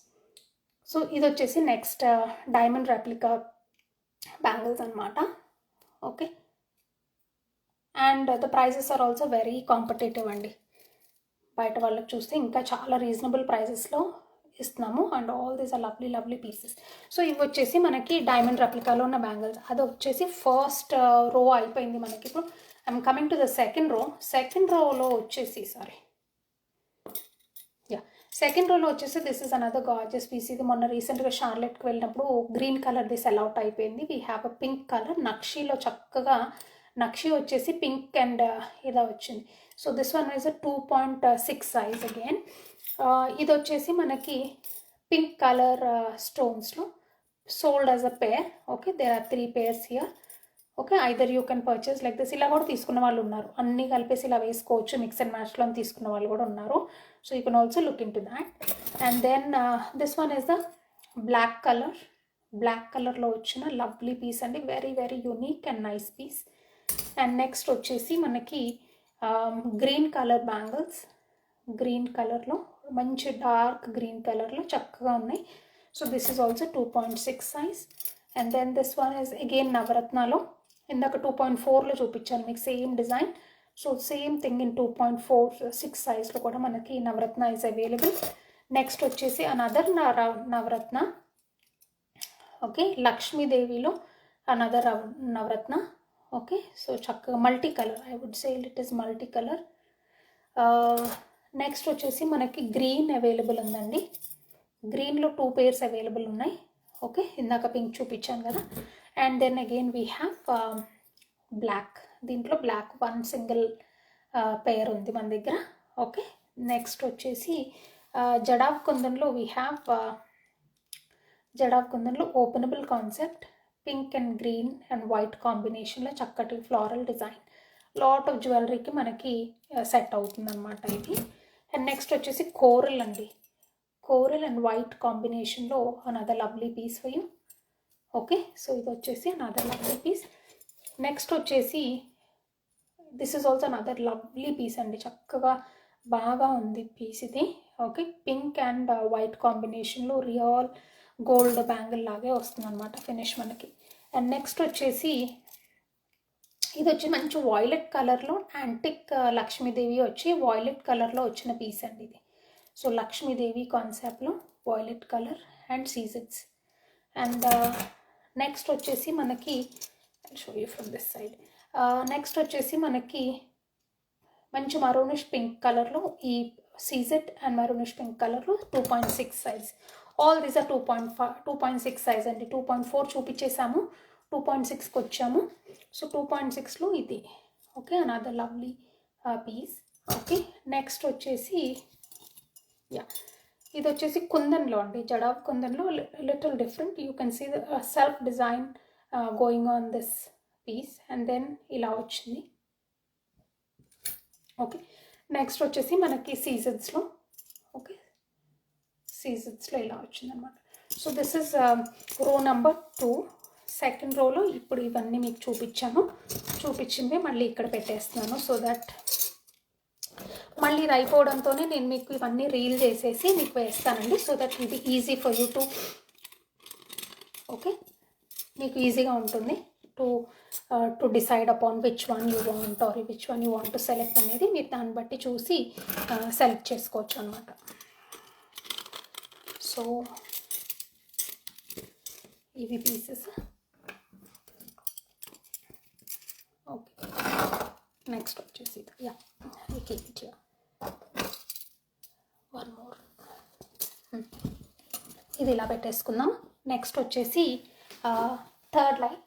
So ఇది వచ్చేసి next diamond replica bangles అనమాట. Okay, and the prices are also very competitive అండి. బయట వాళ్ళకి చూస్తే ఇంకా చాలా రీజనబుల్ ప్రైజెస్లో ఇస్తున్నాము. And all these are lovely pieces. So ఇవి వచ్చేసి మనకి డైమండ్ రెప్లికాలో ఉన్న బ్యాంగిల్స్. అది వచ్చేసి ఫస్ట్ రో అయిపోయింది మనకి. ఇప్పుడు I'm coming to the second రోలో వచ్చేసి సెకండ్ రోలో వచ్చేసి this is another gorgeous piece. ఇది మొన్న రీసెంట్గా షార్లెట్కి వెళ్ళినప్పుడు green colour the sell out అయిపోయింది. We have a pink colour. నక్షీలో చక్కగా నక్షి వచ్చేసి పింక్ అండ్ ఇదా వచ్చింది. So this one is a 2.6 size again. ఇది వచ్చేసి మనకి పింక్ కలర్ స్టోన్స్లో sold as a pair. Okay, there are 3 pairs here. Okay, either you can purchase like this. ఇలా కూడా తీసుకున్న వాళ్ళు ఉన్నారు, అన్నీ కలిపేసి ఇలా వేసుకోవచ్చు, మిక్స్ అండ్ మ్యాచ్లో తీసుకున్న వాళ్ళు కూడా ఉన్నారు. So you can also look in to that. And then this one is the black కలర్లో వచ్చిన లవ్లీ పీస్ అండి. Very unique and nice piece. And next వచ్చేసి మనకి గ్రీన్ కలర్ బ్యాంగిల్స్. గ్రీన్ కలర్లో మంచి డార్క్ గ్రీన్ కలర్లో చక్కగా ఉన్నాయి. So this is also 2.6 size. And then this one is again నవరత్నాలో. ఇందాక 2.4లో చూపించాను మీకు same design. So same thing in 2.46 సైజ్లో కూడా మనకి నవరత్న ఈజ్ అవైలబుల్. నెక్స్ట్ వచ్చేసి అనదర్ నవరత్న. ఓకే, లక్ష్మీదేవిలో అనదర్ నవరత్న. ఓకే, సో చక్కగా multi colour, I would say it is multi colour. Next వచ్చేసి మనకి గ్రీన్ అవైలబుల్ ఉందండి. గ్రీన్లో 2 pairs అవైలబుల్ ఉన్నాయి. ఓకే, ఇందాక పింక్ చూపించాను కదా. And then again we have black. దీంట్లో బ్లాక్ 1 సింగిల్ పెయిర్ ఉంది మన దగ్గర. ఓకే, నెక్స్ట్ వచ్చేసి జడావ్ కుందన్లో వీ హ్యావ్ జడావ్ కుందన్లో openable concept, pink and green and white కాంబినేషన్లో చక్కటి ఫ్లోరల్ డిజైన్. లాట్ ఆఫ్ జ్యువెలరీకి మనకి సెట్ అవుతుంది అనమాట ఇది. అండ్ నెక్స్ట్ వచ్చేసి కోరల్ అండి. కోరల్ అండ్ వైట్ కాంబినేషన్లో another lovely piece for you. Okay, so ఇది వచ్చేసి అనదర్ లవ్లీ పీస్. నెక్స్ట్ వచ్చేసి this is also another lovely piece అండి. చక్కగా బాగా ఉంది పీస్ ఇది. ఓకే, పింక్ అండ్ వైట్ కాంబినేషన్లో రియల్ గోల్డ్ బ్యాంగిల్ లాగే వస్తుంది అనమాట ఫినిష్ మనకి. అండ్ నెక్స్ట్ వచ్చేసి ఇది వచ్చి మంచి వాయిలెట్ కలర్లో యాంటిక్ లక్ష్మీదేవి వచ్చి వాయిలెట్ కలర్లో వచ్చిన పీస్ అండి ఇది. సో లక్ష్మీదేవి కాన్సెప్ట్లో violet colour and seasons. And next వచ్చేసి మనకి show you from this side. Next వచ్చేసి మనకి మంచి మరూనిష్ పింక్ కలర్లో ఈ సీజెట్ అండ్ మరూనిష్ పింక్ కలర్లో 2.6 size. All these are 2.6 size అండి. 2.4 చూపించేసాము, 2.6కి వచ్చాము. సో 2.6లో ఇది. Okay, another lovely piece. Okay, next వచ్చేసి ఇది వచ్చేసి కుందన్లో అండి. జడావ్ కుందన్లో little different. You can see the self design going on this piece. And then ఇలా వచ్చింది. ఓకే, నెక్స్ట్ వచ్చేసి మనకి సీజన్స్లో. ఓకే, సీజన్స్లో ఇలా వచ్చిందనమాట. సో దిస్ ఇస్ రో నెంబర్ 2. సెకండ్ రోలో ఇప్పుడు ఇవన్నీ మీకు చూపించింది మళ్ళీ ఇక్కడ పెట్టేస్తున్నాను. సో దట్ మళ్ళీ ఇది అయిపోవడంతోనే నేను మీకు ఇవన్నీ రీల్ చేసేసి మీకు వేస్తానండి. సో దట్ ఇది easy for you to okay మీకు ఈజీగా ఉంటుంది to decide upon which one you want or which one you want to select అనేది మీరు దాన్ని బట్టి చూసి సెలెక్ట్ చేసుకోవచ్చు అనమాట. సో ఇవి పీసెస్. ఓకే, నెక్స్ట్ వచ్చేసి యా వన్ మోర్. ఇది ఇలా పెట్టేసుకుందాం. నెక్స్ట్ వచ్చేసి థర్డ్ లైన్.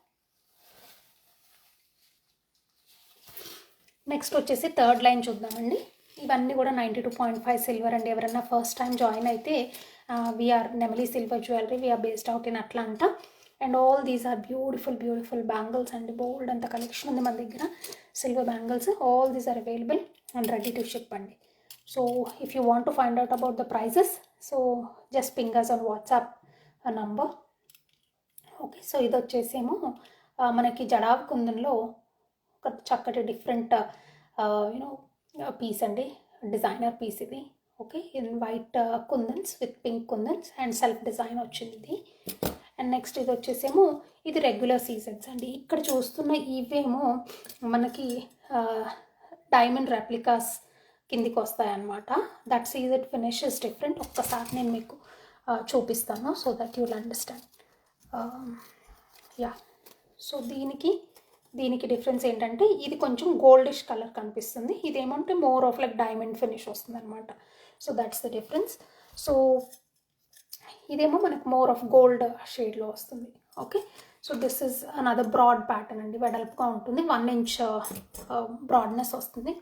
నెక్స్ట్ వచ్చేసి థర్డ్ లైన్ చూద్దామండి. ఇవన్నీ కూడా 92.5 సిల్వర్ అండి. ఎవరైనా ఫస్ట్ టైం జాయిన్ అయితే we are Nemali silver jewellery, we are based out in Atlanta. And all these are beautiful bangles అండి. బోల్డ్ అంత కలెక్షన్ ఉంది మన దగ్గర silver bangles. All these are available and ready to ship అండి. So if you want to find out about the prices, so just ping us on WhatsApp number. Okay, so ఇది వచ్చేసేమో మనకి జడావ్ కుందన్లో ఒక చక్కటి డిఫరెంట్ యూనో పీస్ అండి, designer piece ఇది. Okay, in white kundans with pink kundans and self design వచ్చింది ఇది. అండ్ నెక్స్ట్ ఇది వచ్చేసేమో ఇది రెగ్యులర్ సీజన్స్ అండి. ఇక్కడ చూస్తున్న ఇవేమో మనకి డైమండ్ రెప్లికాస్ కిందికి వస్తాయన్నమాట. That CZ finish is different. ఒక్కసారి నేను మీకు చూపిస్తాను so that you'll understand. Yeah, so దీనికి డిఫరెన్స్ ఏంటంటే ఇది కొంచెం గోల్డిష్ కలర్ కనిపిస్తుంది, ఇదేమంటే more of like diamond finish వస్తుంది అనమాట. So that's the difference. So ఇదేమో మనకు మోర్ ఆఫ్ గోల్డ్ షేడ్లో వస్తుంది. Okay, so this is another broad pattern అండి, వెడల్పుగా ఉంటుంది, 1 ఇంచ్ బ్రాడ్నెస్ వస్తుంది.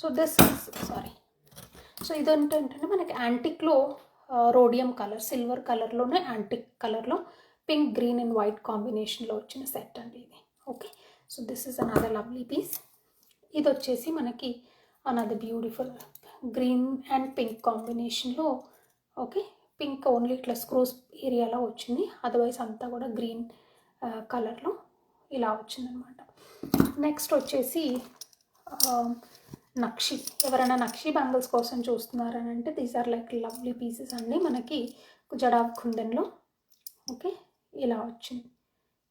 సో దిస్ ఇస్ సో ఇదేంటంటే మనకి యాంటిక్లో రోడియం కలర్, సిల్వర్ కలర్లోనే యాంటిక్ కలర్లో పింక్ గ్రీన్ అండ్ వైట్ కాంబినేషన్లో వచ్చిన సెట్ అండి ఇది. Okay, so this is another lovely piece. ఇది వచ్చేసి మనకి another beautiful green and pink కాంబినేషన్లో. ఓకే, పింక్ ఓన్లీ ఇట్లా స్క్రూస్ ఏరియాలో వచ్చింది, అదర్వైజ్ అంతా కూడా గ్రీన్ కలర్లో ఇలా వచ్చిందనమాట. నెక్స్ట్ వచ్చేసి నక్షి. ఎవరైనా నక్షి బ్యాంగిల్స్ కోసం చూస్తున్నారని అంటే these are like lovely pieces అండి, మనకి జడావ్ కుందన్లో. ఓకే, ఇలా వచ్చింది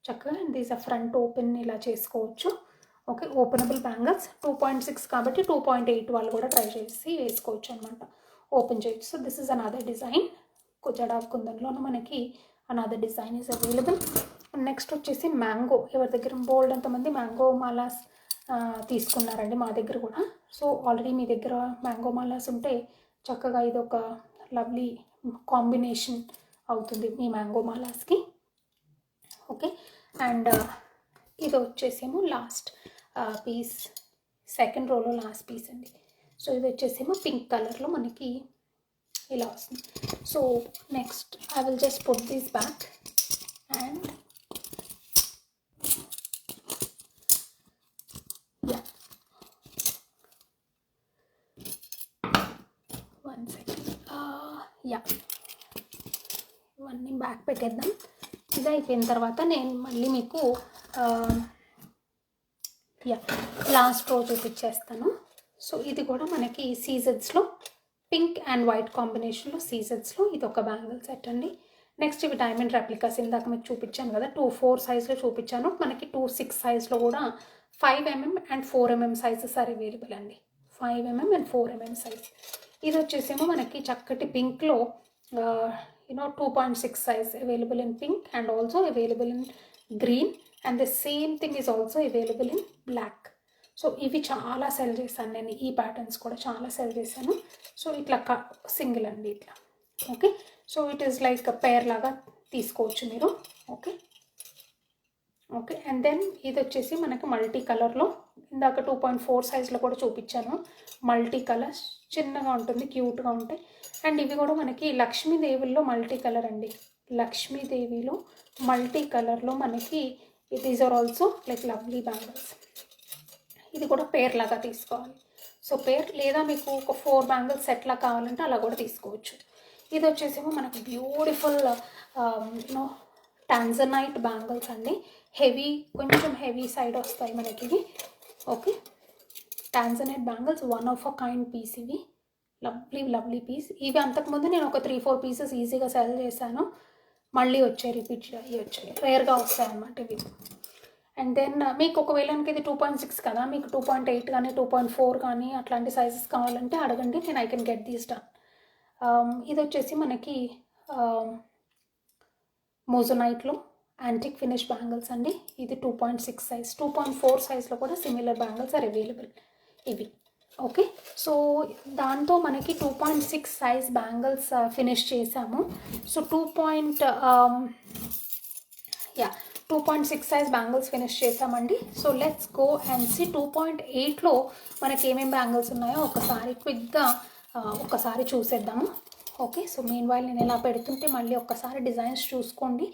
చక్కగా. And these are front open ఇలా చేసుకోవచ్చు. ఓకే, ఓపెనబుల్ బ్యాంగిల్స్ 2.6 కాబట్టి 2.8 వాళ్ళు కూడా ట్రై చేసి వేసుకోవచ్చు అనమాట, ఓపెన్ చేయొచ్చు. So this is another design, jadau కుందన్లోనూ మనకి another design is available. Next వచ్చేసి మ్యాంగో. ఎవరి దగ్గర బోల్డ్ అంతమంది మ్యాంగో మాలాస్ తీసుకున్నారండి మా దగ్గర కూడా. సో ఆల్రెడీ మీ దగ్గర మ్యాంగో మాలాస్ ఉంటే చక్కగా ఇది ఒక లవ్లీ కాంబినేషన్ అవుతుంది మీ మ్యాంగో మాలాస్కి. ఓకే, అండ్ ఇది వచ్చేసేమో లాస్ట్ పీస్, సెకండ్ రోలో లాస్ట్ పీస్ అండి. సో ఇది వచ్చేసేమో పింక్ కలర్లో మనకి ఇలా వస్తుంది. So next I will just put this back and ఇవన్నీ బ్యాక్ పెట్టేద్దాం. ఇది అయిపోయిన తర్వాత నేను మళ్ళీ మీకు లాస్ట్ రో చూపించేస్తాను. సో ఇది కూడా మనకి సీజెడ్స్లో పింక్ అండ్ వైట్ కాంబినేషన్లో సీజెడ్స్లో ఇది ఒక బ్యాంగిల్ సెట్ అండి. నెక్స్ట్ ఇవి డైమండ్ రెప్లికాస్, ఇందాక మీకు చూపించాను కదా 2-4 సైజ్లో చూపించాను, మనకి 2-6 సైజ్లో కూడా 5mm and 4mm sizes are available అండి. 5mm and 4mm size. ఇది వచ్చేసేమో మనకి చక్కటి పింక్లో 2.6 size available in pink and also available in green, and the same thing is also available in black. So ఇవి చాలా సెల్ చేశాను నేను, ఈ ప్యాటర్న్స్ కూడా చాలా సెల్ చేశాను. సో ఇట్లా సింగిల్ అండి ఇట్లా. Okay, so it is like pair లాగా తీసుకోవచ్చు మీరు. ఓకే, అండ్ దెన్ ఇది వచ్చేసి మనకి మల్టీ కలర్లో, ఇందాక 2.4 సైజ్లో కూడా చూపించాను, మల్టీ కలర్స్ చిన్నగా ఉంటుంది, క్యూట్గా ఉంటాయి. అండ్ ఇవి కూడా మనకి లక్ష్మీదేవిలో మల్టీ కలర్ అండి, లక్ష్మీదేవిలో మల్టీ కలర్లో మనకి these are also like lovely bangles. ఇది కూడా పేర్ లాగా తీసుకోవాలి. సో పేర్ లేదా మీకు ఒక 4 బ్యాంగిల్స్ సెట్లా కావాలంటే అలా కూడా తీసుకోవచ్చు. ఇది వచ్చేసేమో మనకు బ్యూటిఫుల్ టాంజనైట్ బ్యాంగిల్స్ అండి, హెవీ, కొంచెం హెవీ సైడ్ వస్తాయి మనకి ఇవి. Okay, tanzanite bangles, one of a kind piece ఇవి, లవ్లీ పీస్. ఇవి అంతకుముందు నేను ఒక 3-4 పీసెస్ ఈజీగా సెల్ చేశాను. మళ్ళీ వచ్చాయి, రిపీట్ అయ్యి వచ్చాయి, రేర్గా వస్తాయి అన్నమాట ఇవి. అండ్ దెన్ మీకు ఒకవేళ ఇది 2.6 కదా, మీకు 2.8 కానీ 2.4 కానీ అట్లాంటి సైజెస్ కావాలంటే అడగండి, నేను I can get these done. ఇది వచ్చేసి మనకి మోజోనైట్లో యాంటిక్ ఫినిష్ బ్యాంగిల్స్ అండి. ఇది 2.6 సైజ్, 2.4 సైజ్లో కూడా సిమిలర్ బ్యాంగిల్స్ ఆర్ అవైలబుల్ ఇవి. ఓకే, సో దాంతో మనకి 2.6 సైజ్ బ్యాంగిల్స్ ఫినిష్ చేసాము. సో 2.6 సైజ్ బ్యాంగిల్స్ ఫినిష్ చేసామండి. So let's go and see 2.8లో మనకి ఏమేమి బ్యాంగిల్స్ ఉన్నాయో ఒకసారి క్విక్గా ఒకసారి చూసేద్దాము. ఓకే, సో మీన్ వైల్ నేను ఎలా పెడుతుంటే మళ్ళీ ఒక్కసారి డిజైన్స్ చూసుకోండి.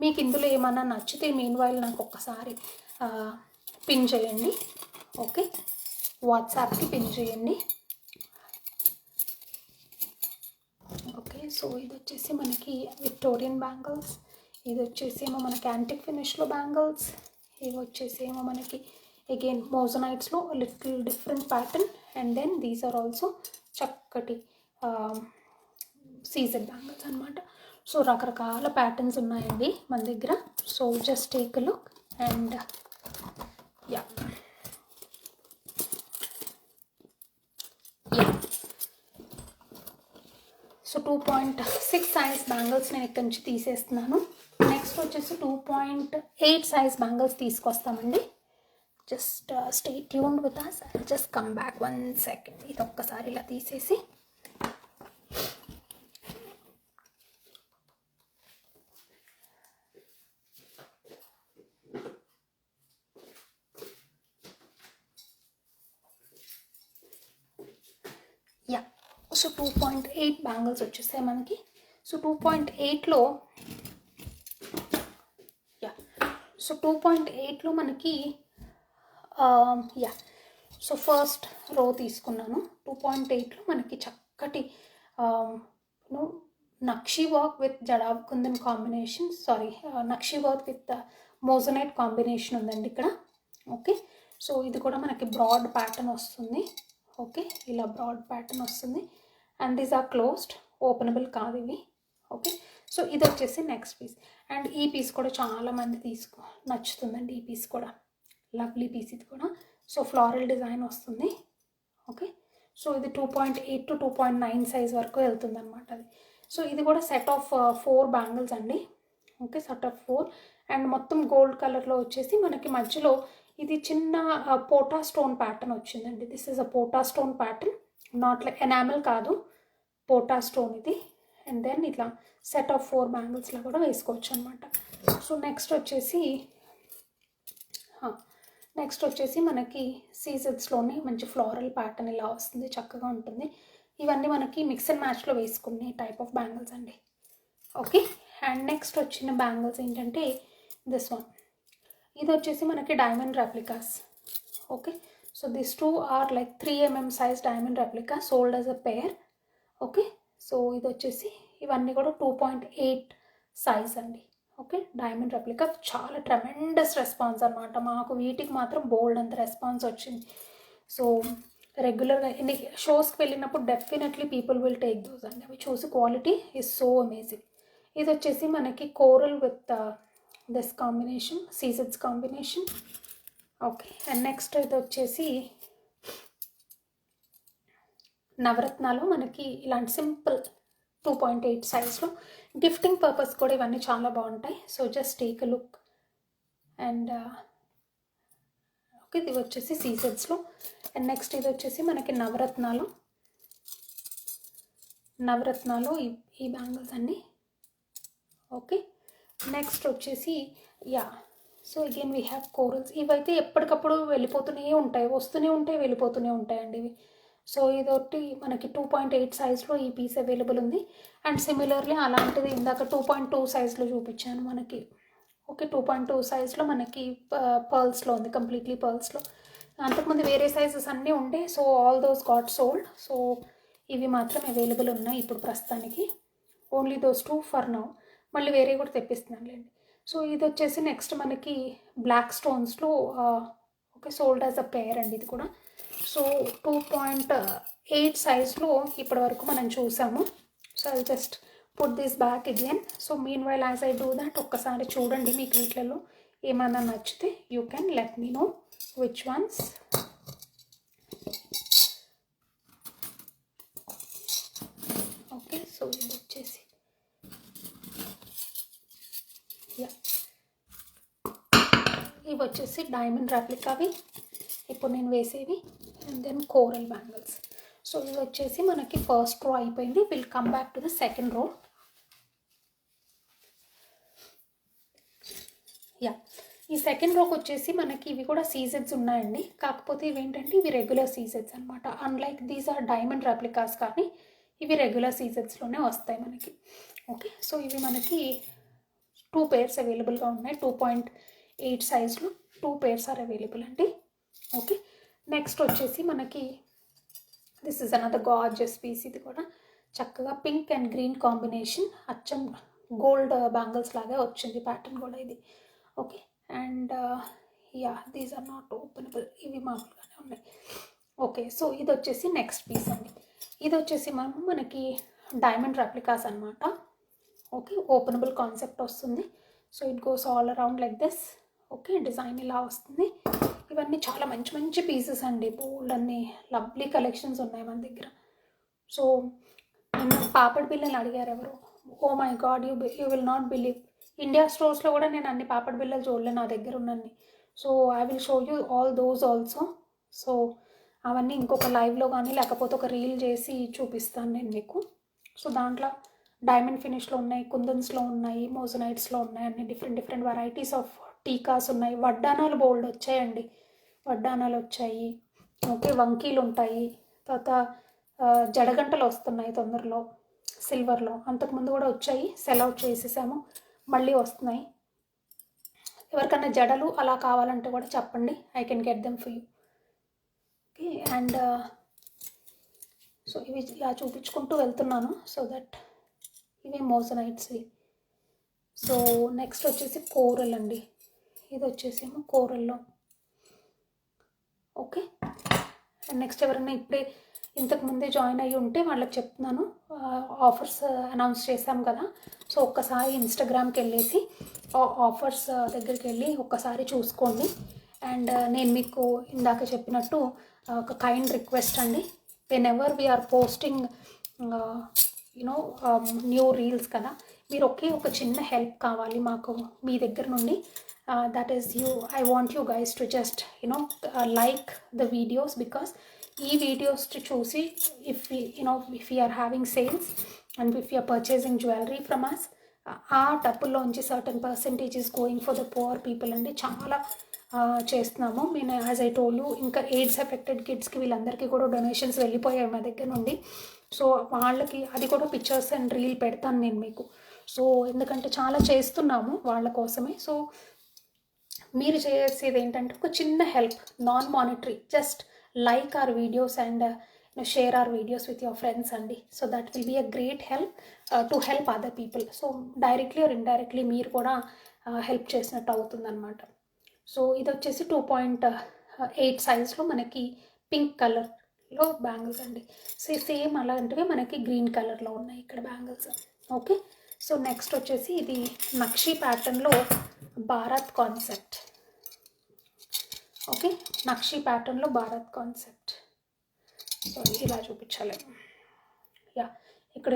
మీకు ఇందులో ఏమన్నా నచ్చితే మీన్ వైల్ నాకు ఒక్కసారి పిన్ చేయండి. ఓకే, వాట్సాప్కి పిన్ చేయండి. ఓకే, సో ఇది వచ్చేసి మనకి విక్టోరియన్ బ్యాంగిల్స్, ఇది వచ్చేసి ఏమో మనకి యాంటిక్ ఫినిష్లో బ్యాంగిల్స్, ఇవి వచ్చేసి ఏమో మనకి అగైన్ మోజోనైట్స్లో little different pattern. And then these are also చక్కటి సీజన్ బ్యాంగిల్స్ అనమాట. సో రకరకాల ప్యాటర్న్స్ ఉన్నాయండి మన దగ్గర. So just take a look and yeah. So 2.6 size bangles నేను ఇక్కడి నుంచి తీసేస్తున్నాను. నెక్స్ట్ వచ్చేసి 2.8 సైజ్ బ్యాంగిల్స్ తీసుకొస్తామండి. Just stay tuned with us. Just come back 1 second. ఇది ఒక్కసారి ఇలా తీసేసి సో 2.8 బ్యాంగిల్స్ వచ్చేసాయి మనకి. సో 2.8లో సో 2.8లో మనకి సో ఫస్ట్ రో తీసుకున్నాను. 2.8లో మనకి చక్కటి nakshi work with jadau kundan combination, nakshi work with moissanite combination ఉందండి ఇక్కడ. ఓకే, సో ఇది కూడా మనకి బ్రాడ్ ప్యాటర్న్ వస్తుంది. ఓకే, ఇలా బ్రాడ్ ప్యాటర్న్ వస్తుంది. And these are closed, openable కాదు ఇవి. ఓకే, సో ఇది వచ్చేసి నెక్స్ట్ పీస్. అండ్ ఈ పీస్ కూడా చాలామంది నచ్చుతుందండి. ఈ పీస్ కూడా లవ్లీ పీస్ ఇది కూడా. సో ఫ్లోరల్ డిజైన్ వస్తుంది. ఓకే, సో ఇది 2.8 to 2.9 సైజ్ వరకు వెళ్తుంది అనమాట అది. సో ఇది కూడా సెట్ ఆఫ్ 4 బ్యాంగిల్స్ అండి. Okay, set of 4. అండ్ మొత్తం గోల్డ్ కలర్లో వచ్చేసి మనకి మధ్యలో ఇది చిన్న పోటా స్టోన్ ప్యాటర్న్ వచ్చిందండి. This is a pota stone pattern, not like enamel కాదు, పోటా స్టోన్ ఇది. అండ్ దెన్ ఇట్లా సెట్ ఆఫ్ 4 బ్యాంగిల్స్లో కూడా వేసుకోవచ్చు అనమాట. సో నెక్స్ట్ వచ్చేసి మనకి సీజెడ్స్లోనే మంచి ఫ్లోరల్ ప్యాటర్న్ ఇలా వస్తుంది, చక్కగా ఉంటుంది. ఇవన్నీ మనకి మిక్స్ అండ్ మ్యాచ్లో వేసుకునే టైప్ ఆఫ్ బ్యాంగిల్స్ అండి. ఓకే, అండ్ నెక్స్ట్ వచ్చిన బ్యాంగిల్స్ ఏంటంటే దిస్ వన్. ఇది వచ్చేసి మనకి diamond replicas. Okay, so this 2 or like 3 mm size diamond replica sold as a pair. Okay, so ఇది వచ్చేసి ఇవన్నీ కూడా 2.8 సైజ్ అండి. ఓకే, డైమండ్ రెప్లికా చాలా ట్రెమెండస్ రెస్పాన్స్ అనమాట. మాకు వీటికి మాత్రం బోల్డ్ అంత రెస్పాన్స్ వచ్చింది. సో రెగ్యులర్గా ఎన్ని షోస్కి వెళ్ళినప్పుడు definitely people will take those అండి. అవి చూసి క్వాలిటీ ఈజ్ సో అమేజింగ్. ఇది వచ్చేసి మనకి కోరల్ విత్ దిస్ కాంబినేషన్, సీజెడ్స్ కాంబినేషన్. ఓకే, అండ్ నెక్స్ట్ ఇది వచ్చేసి నవరత్నాలు మనకి ఇలాంటి సింపుల్ 2.8 సైజ్లో గిఫ్టింగ్ పర్పస్ కూడా ఇవన్నీ చాలా బాగుంటాయి. So just take a look. And okay, ఇది వచ్చేసి సీజెడ్స్లో. అండ్ నెక్స్ట్ ఇది వచ్చేసి మనకి నవరత్నాలు ఈ బ్యాంగిల్స్ అండి. ఓకే, నెక్స్ట్ వచ్చేసి so again we have corals. ఇవైతే ఎప్పటికప్పుడు వెళ్ళిపోతూనే ఉంటాయి, వస్తూనే ఉంటాయి, వెళ్ళిపోతూనే ఉంటాయండి ఇవి. సో ఇదొకటి మనకి 2.8 సైజ్లో ఈ పీస్ అవైలబుల్ ఉంది. అండ్ సిమిలర్లీ అలాంటిది ఇందాక 2.2 సైజ్లో చూపించాను మనకి. ఓకే, 2.2 సైజ్లో మనకి పర్ల్స్లో ఉంది, కంప్లీట్లీ పర్ల్స్లో. అంతకుముందు వేరే సైజెస్ అన్నీ ఉండే, so all those got sold. So ఇవి మాత్రం అవైలబుల్ ఉన్నాయి ఇప్పుడు ప్రస్తుతానికి. Only those 2 for now. మళ్ళీ వేరే కూడా తెప్పిస్తున్నానులేండి. సో ఇది వచ్చేసి నెక్స్ట్ మనకి బ్లాక్ స్టోన్స్లో okay, sold as a pair అండి ఇది కూడా. సో 2.8 సైజ్లో ఇప్పటి వరకు మనం చూసాము. సో అది just put this back again. So meanwhile as I do that ఒక్కసారి చూడండి, మీకు వీటిలలో ఏమన్నా నచ్చితే you can let me know which ones. Okay, so ఇది వచ్చేసి ఇవి వచ్చేసి డైమండ్ రెప్లికావి ఇప్పుడు నేను వేసేవి. And then coral bangles. So ఇది వచ్చేసి మనకి ఫస్ట్ రో అయిపోయింది. Will come back to the second row. ఈ సెకండ్ రోకి వచ్చేసి మనకి ఇవి కూడా సీజెడ్స్ ఉన్నాయండి. కాకపోతే ఇవి ఏంటంటే ఇవి రెగ్యులర్ సీజెడ్స్ అనమాట. Unlike these are diamond replicas, కానీ ఇవి రెగ్యులర్ సీజెడ్స్లోనే వస్తాయి మనకి. ఓకే, సో ఇవి మనకి 2 pairs అవైలబుల్గా ఉన్నాయి. 2.8 సైజ్లో 2 pairs ఆర్ అవైలబుల్ అండి. ఓకే, నెక్స్ట్ వచ్చేసి మనకి this is another gorgeous piece. ఇది కూడా చక్కగా పింక్ అండ్ గ్రీన్ కాంబినేషన్, అచ్చం గోల్డ్ బ్యాంగిల్స్ లాగా వచ్చింది ప్యాటర్న్ కూడా ఇది. Okay, and these are not openable, ఇవి మామూలుగానే ఉన్నాయి. ఓకే, సో ఇది వచ్చేసి నెక్స్ట్ పీస్ అండి. ఇది వచ్చేసి మనకి డైమండ్ రెప్లికాస్ అనమాట. ఓకే, ఓపెనబుల్ కాన్సెప్ట్ వస్తుంది. So it goes all around like this. Okay, design ఇలా వస్తుంది. ఇవన్నీ చాలా మంచి మంచి పీసెస్ అండి. బోల్డ్ అన్ని లవ్లీ కలెక్షన్స్ ఉన్నాయి మన దగ్గర. సో పాపడ్ బిళ్ళని అడిగారు ఎవరు. Oh my god, you will not believe, India స్టోర్స్లో కూడా నేను అన్ని పాపడ్ బిళ్ళలు చూడలేదు నా దగ్గర ఉన్నన్ని. So I will show you all those also. సో అవన్నీ ఇంకొక లైవ్లో కానీ లేకపోతే ఒక రీల్ చేసి చూపిస్తాను నేను మీకు. సో దాంట్లో డైమండ్ ఫినిష్లో ఉన్నాయి, కుందన్స్లో ఉన్నాయి, మోజనైట్స్లో ఉన్నాయి, అన్ని డిఫరెంట్ వెరైటీస్ ఆఫ్ టీకాస్ ఉన్నాయి. వడ్డానాలు బోల్డ్ వచ్చాయండి, వడ్డానాలు వచ్చాయి. ఓకే, వంకీలు ఉంటాయి. తర్వాత జడగంటలు వస్తున్నాయి తొందరలో సిల్వర్లో. అంతకుముందు కూడా వచ్చాయి, సెల్ అవుట్ చేసేసాము, మళ్ళీ వస్తున్నాయి. ఎవరికన్నా జడలు అలా కావాలంటే కూడా చెప్పండి, I can get them for you. Okay, and so ఇవి ఇలా చూపించుకుంటూ వెళ్తున్నాను. సో దట్ ఇవి మోజనైట్స్. సో నెక్స్ట్ వచ్చేసి కోరల్ అండి. ఇది వచ్చేసేమో కోరల్లో. ఓకే, అండ్ నెక్స్ట్ ఎవరైనా ఇప్పుడే ఇంతకుముందే జాయిన్ అయ్యి ఉంటే వాళ్ళకి చెప్తున్నాను, ఆఫర్స్ అనౌన్స్ చేశాం కదా. సో ఒక్కసారి ఇన్స్టాగ్రామ్కి వెళ్ళేసి ఆఫర్స్ దగ్గరికి వెళ్ళి ఒక్కసారి చూసుకోండి. అండ్ నేను మీకు ఇందాక చెప్పినట్టు ఒక కైండ్ రిక్వెస్ట్ అండి, whenever we're posting you know new reels కదా, మీరు ఒక చిన్న హెల్ప్ కావాలి మాకు మీ దగ్గర నుండి. That is I want you guys to just like the videos, because ఈ వీడియోస్ చూసి if you are having sales and if you are purchasing jewellery from us, ఆ డబ్బుల్లోంచి certain percentage is going for the poor people అండి. చాలా చేస్తున్నాము నేను. As I told you, ఇంకా AIDS affected కిడ్స్కి వీళ్ళందరికీ కూడా డొనేషన్స్ వెళ్ళిపోయాయి మా దగ్గర నుండి. సో వాళ్ళకి అది కూడా పిక్చర్స్ అండ్ రీల్ పెడతాను నేను మీకు. సో ఎందుకంటే చాలా చేస్తున్నాము వాళ్ళ కోసమే. సో మీరు చేసేది ఏంటంటే ఒక చిన్న help, non monetary, just like our videos and share our videos with your friends అండి. So that will be a great help to help other people. So directly or indirectly మీరు కూడా హెల్ప్ చేసినట్టు అవుతుందన్నమాట. సో ఇది వచ్చేసి 2.8 సైజ్లో మనకి pink కలర్లో బ్యాంగిల్స్ అండి. సో సేమ్ అలాంటివి మనకి గ్రీన్ కలర్లో ఉన్నాయి ఇక్కడ బ్యాంగిల్స్. ఓకే, సో నెక్స్ట్ వచ్చేసి ఇది నక్షి ప్యాటర్న్లో భారత్ కాన్సెప్ట్. ఓకే, నక్షి ప్యాటర్న్లో భారత్ కాన్సెప్ట్. సో ఇలా చూపించాలి. ఇక్కడ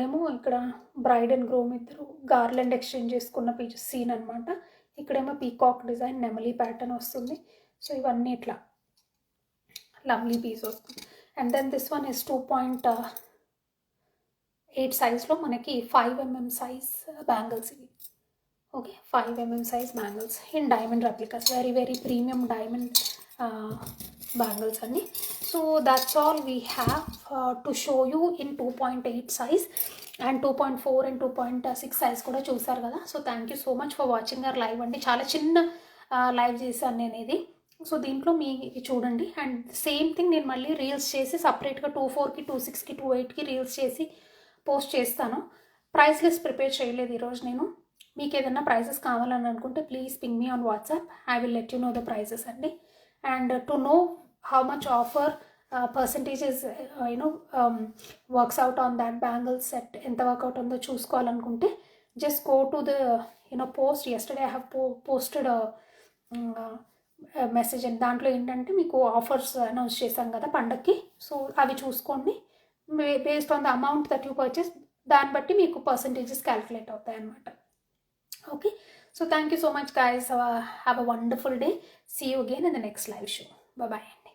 బ్రైడ్ అండ్ గ్రూమ్ ఇద్దరు గార్లెండ్ ఎక్స్చేంజ్ చేసుకున్న సీన్ అనమాట. ఇక్కడేమో పీకాక్ డిజైన్ నెమలీ ప్యాటర్న్ వస్తుంది. సో ఇవన్నీ ఇట్లా లవ్లీ పీస్ వస్తుంది. And then this one is 2.8 సైజ్లో మనకి 5 mm సైజ్ బ్యాంగిల్స్ ఇవి. Okay, 5 mm size bangles in diamond replicas, very very premium diamond bangles అన్ని. So that's all we have to show you in 2.8 size and 2.4 and 2.6 size కూడా చూసారు కదా. So thank you so much for watching our live అండి. చాలా చిన్న live చేశాను నేను ఇది. సో దీంట్లో మీ చూడండి. అండ్ సేమ్ థింగ్ నేను మళ్ళీ రీల్స్ చేసి సపరేట్గా 2.4కి 2.6కి 2.8కి రీల్స్ చేసి పోస్ట్ చేస్తాను. ప్రైస్ లిస్ట్ ప్రిపేర్ చేయలేదు ఈరోజు నేను. మీకు ఏదైనా ప్రైజెస్ కావాలని అనుకుంటే please ping me on WhatsApp, I will let you know the prices అండి. And to know how much offer percentages works out on that bangle set ఎంత వర్క్అవుట్ ఉందో చూసుకోవాలనుకుంటే just go to the post. Yesterday I have posted message and దాంట్లో ఏంటంటే మీకు offers announce చేశాం కదా పండగకి. సో అవి చూసుకోండి. Based on the amount that you purchase దాన్ని బట్టి మీకు పర్సంటేజెస్ క్యాల్కులేట్ అవుతాయి అన్నమాట. Okay, so thank you so much guys. Have a wonderful day. See you again in the next live show. Bye bye.